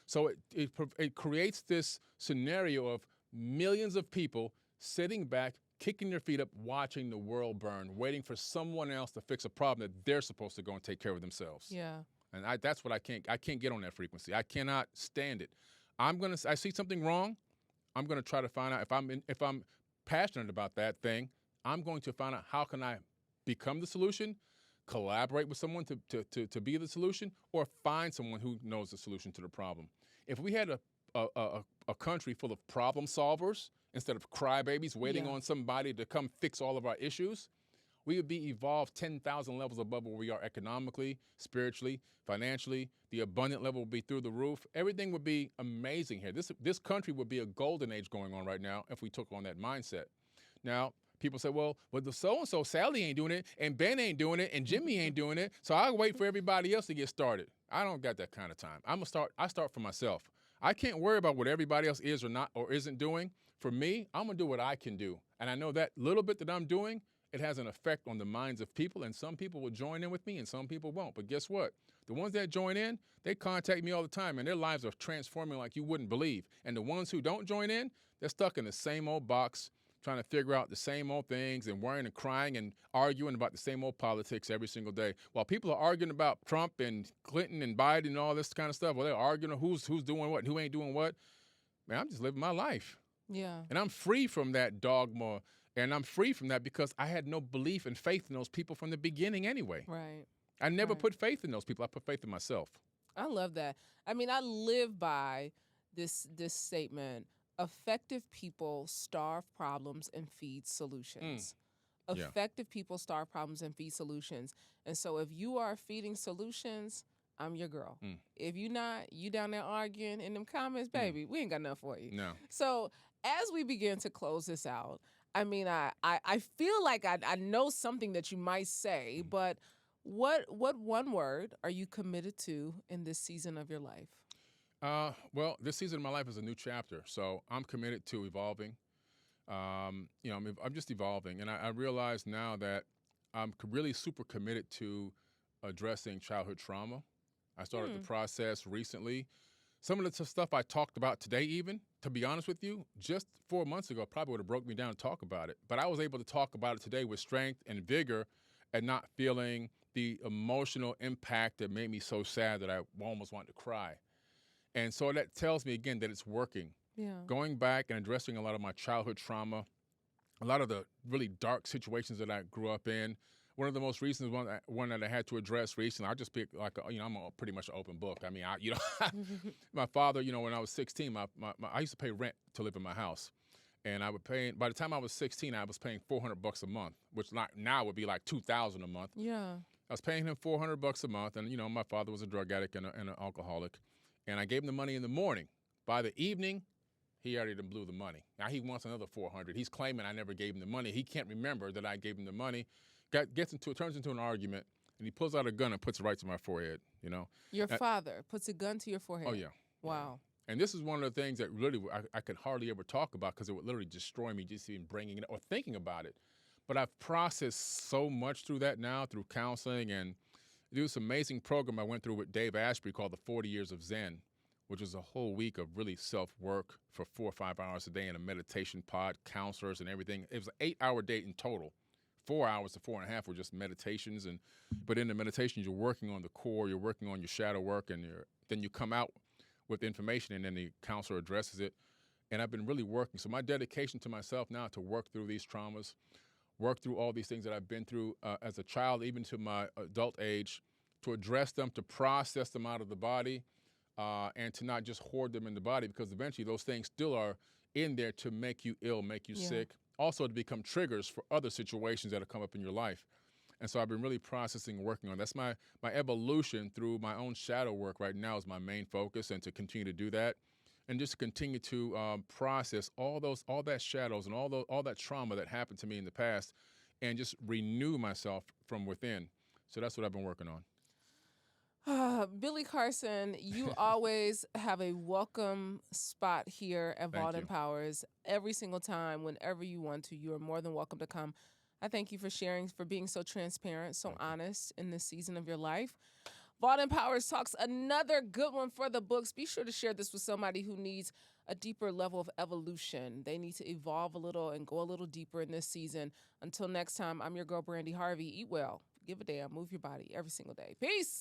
So it creates this scenario of millions of people sitting back, kicking their feet up, watching the world burn, waiting for someone else to fix a problem that they're supposed to go and take care of themselves. Yeah. And that's what I can't get on that frequency. I cannot stand it. I see something wrong, I'm going to try to find out if I'm passionate about that thing, I'm going to find out how can I become the solution, collaborate with someone to be the solution, or find someone who knows the solution to the problem. If we had a country full of problem solvers instead of crybabies waiting on somebody to come fix all of our issues, we would be evolved 10,000 levels above where we are economically, spiritually, financially. The abundant level would be through the roof. Everything would be amazing here. This country would be a golden age going on right now if we took on that mindset. Now, people say, well, the so-and-so, Sally ain't doing it, and Ben ain't doing it, and Jimmy ain't doing it, so I'll wait for everybody else to get started. I don't got that kind of time. I start for myself. I can't worry about what everybody else is or not or isn't doing. For me, I'm going to do what I can do. And I know that little bit that I'm doing, it has an effect on the minds of people, and some people will join in with me and some people won't. But guess what? The ones that join in, they contact me all the time, and their lives are transforming like you wouldn't believe. And the ones who don't join in, they're stuck in the same old box, trying to figure out the same old things and worrying and crying and arguing about the same old politics every single day. While people are arguing about Trump and Clinton and Biden and all this kind of stuff, well, they're arguing who's doing what and who ain't doing what. Man, I'm just living my life. Yeah. And I'm free from that dogma. And I'm free from that because I had no belief and faith in those people from the beginning anyway. Right. I never put faith in those people. I put faith in myself. I love that. I mean, I live by this statement. Effective people starve problems and feed solutions. Effective people starve problems and feed solutions. And so if you are feeding solutions, I'm your girl. If you not, you down there arguing in them comments, baby, we ain't got nothing for you. No. So as we begin to close this out, I mean, I feel like I know something that you might say, but what one word are you committed to in this season of your life? Well, this season of my life is a new chapter, so I'm committed to evolving. I'm just evolving, and I realize now that I'm really super committed to addressing childhood trauma. I started the process recently. Some of the stuff I talked about today, even, to be honest with you, just 4 months ago, probably would have broke me down to talk about it. But I was able to talk about it today with strength and vigor and not feeling the emotional impact that made me so sad that I almost wanted to cry. And so that tells me, again, that it's working. Yeah. Going back and addressing a lot of my childhood trauma, a lot of the really dark situations that I grew up in. One of the most recent one that I had to address recently, I just pick I'm pretty much an open book. I mean, my father, when I was 16, I used to pay rent to live in my house. And I would pay, by the time I was 16, I was paying $400 a month, which now would be like $2,000 a month. Yeah. I was paying him $400 a month. And, my father was a drug addict and an alcoholic. And I gave him the money in the morning. By the evening, he already done blew the money. Now he wants another $400. He's claiming I never gave him the money. He can't remember that I gave him the money. Turns into an argument, and he pulls out a gun and puts it right to my forehead, Your father puts a gun to your forehead? Oh, yeah. Wow. And this is one of the things that really I could hardly ever talk about because it would literally destroy me just even bringing it or thinking about it. But I've processed so much through that now, through counseling, and this amazing program I went through with Dave Asprey called the 40 Years of Zen, which was a whole week of really self-work for 4 or 5 hours a day in a meditation pod, counselors and everything. It was an 8-hour day in total. 4 hours to 4.5 were just meditations, but in the meditations you're working on the core, you're working on your shadow work, and then you come out with information, and then the counselor addresses it. And I've been really working. So my dedication to myself now to work through these traumas, work through all these things that I've been through as a child, even to my adult age, to address them, to process them out of the body, and to not just hoard them in the body, because eventually those things still are in there to make you ill, make you sick, also to become triggers for other situations that have come up in your life. And so I've been really processing and working on. That's my evolution through my own shadow work right now is my main focus, and to continue to do that, and just continue to process all that shadows and all that trauma that happened to me in the past, and just renew myself from within. So that's what I've been working on. Billy Carson, you always have a welcome spot here at Thank Vault you. Empowers. Every single time, whenever you want to, you are more than welcome to come. I thank you for sharing, for being so transparent, so honest in this season of your life. Vault Empowers Talks, another good one for the books. Be sure to share this with somebody who needs a deeper level of evolution. They need to evolve a little and go a little deeper in this season. Until next time, I'm your girl, Brandy Harvey. Eat well, give a damn, move your body every single day. Peace.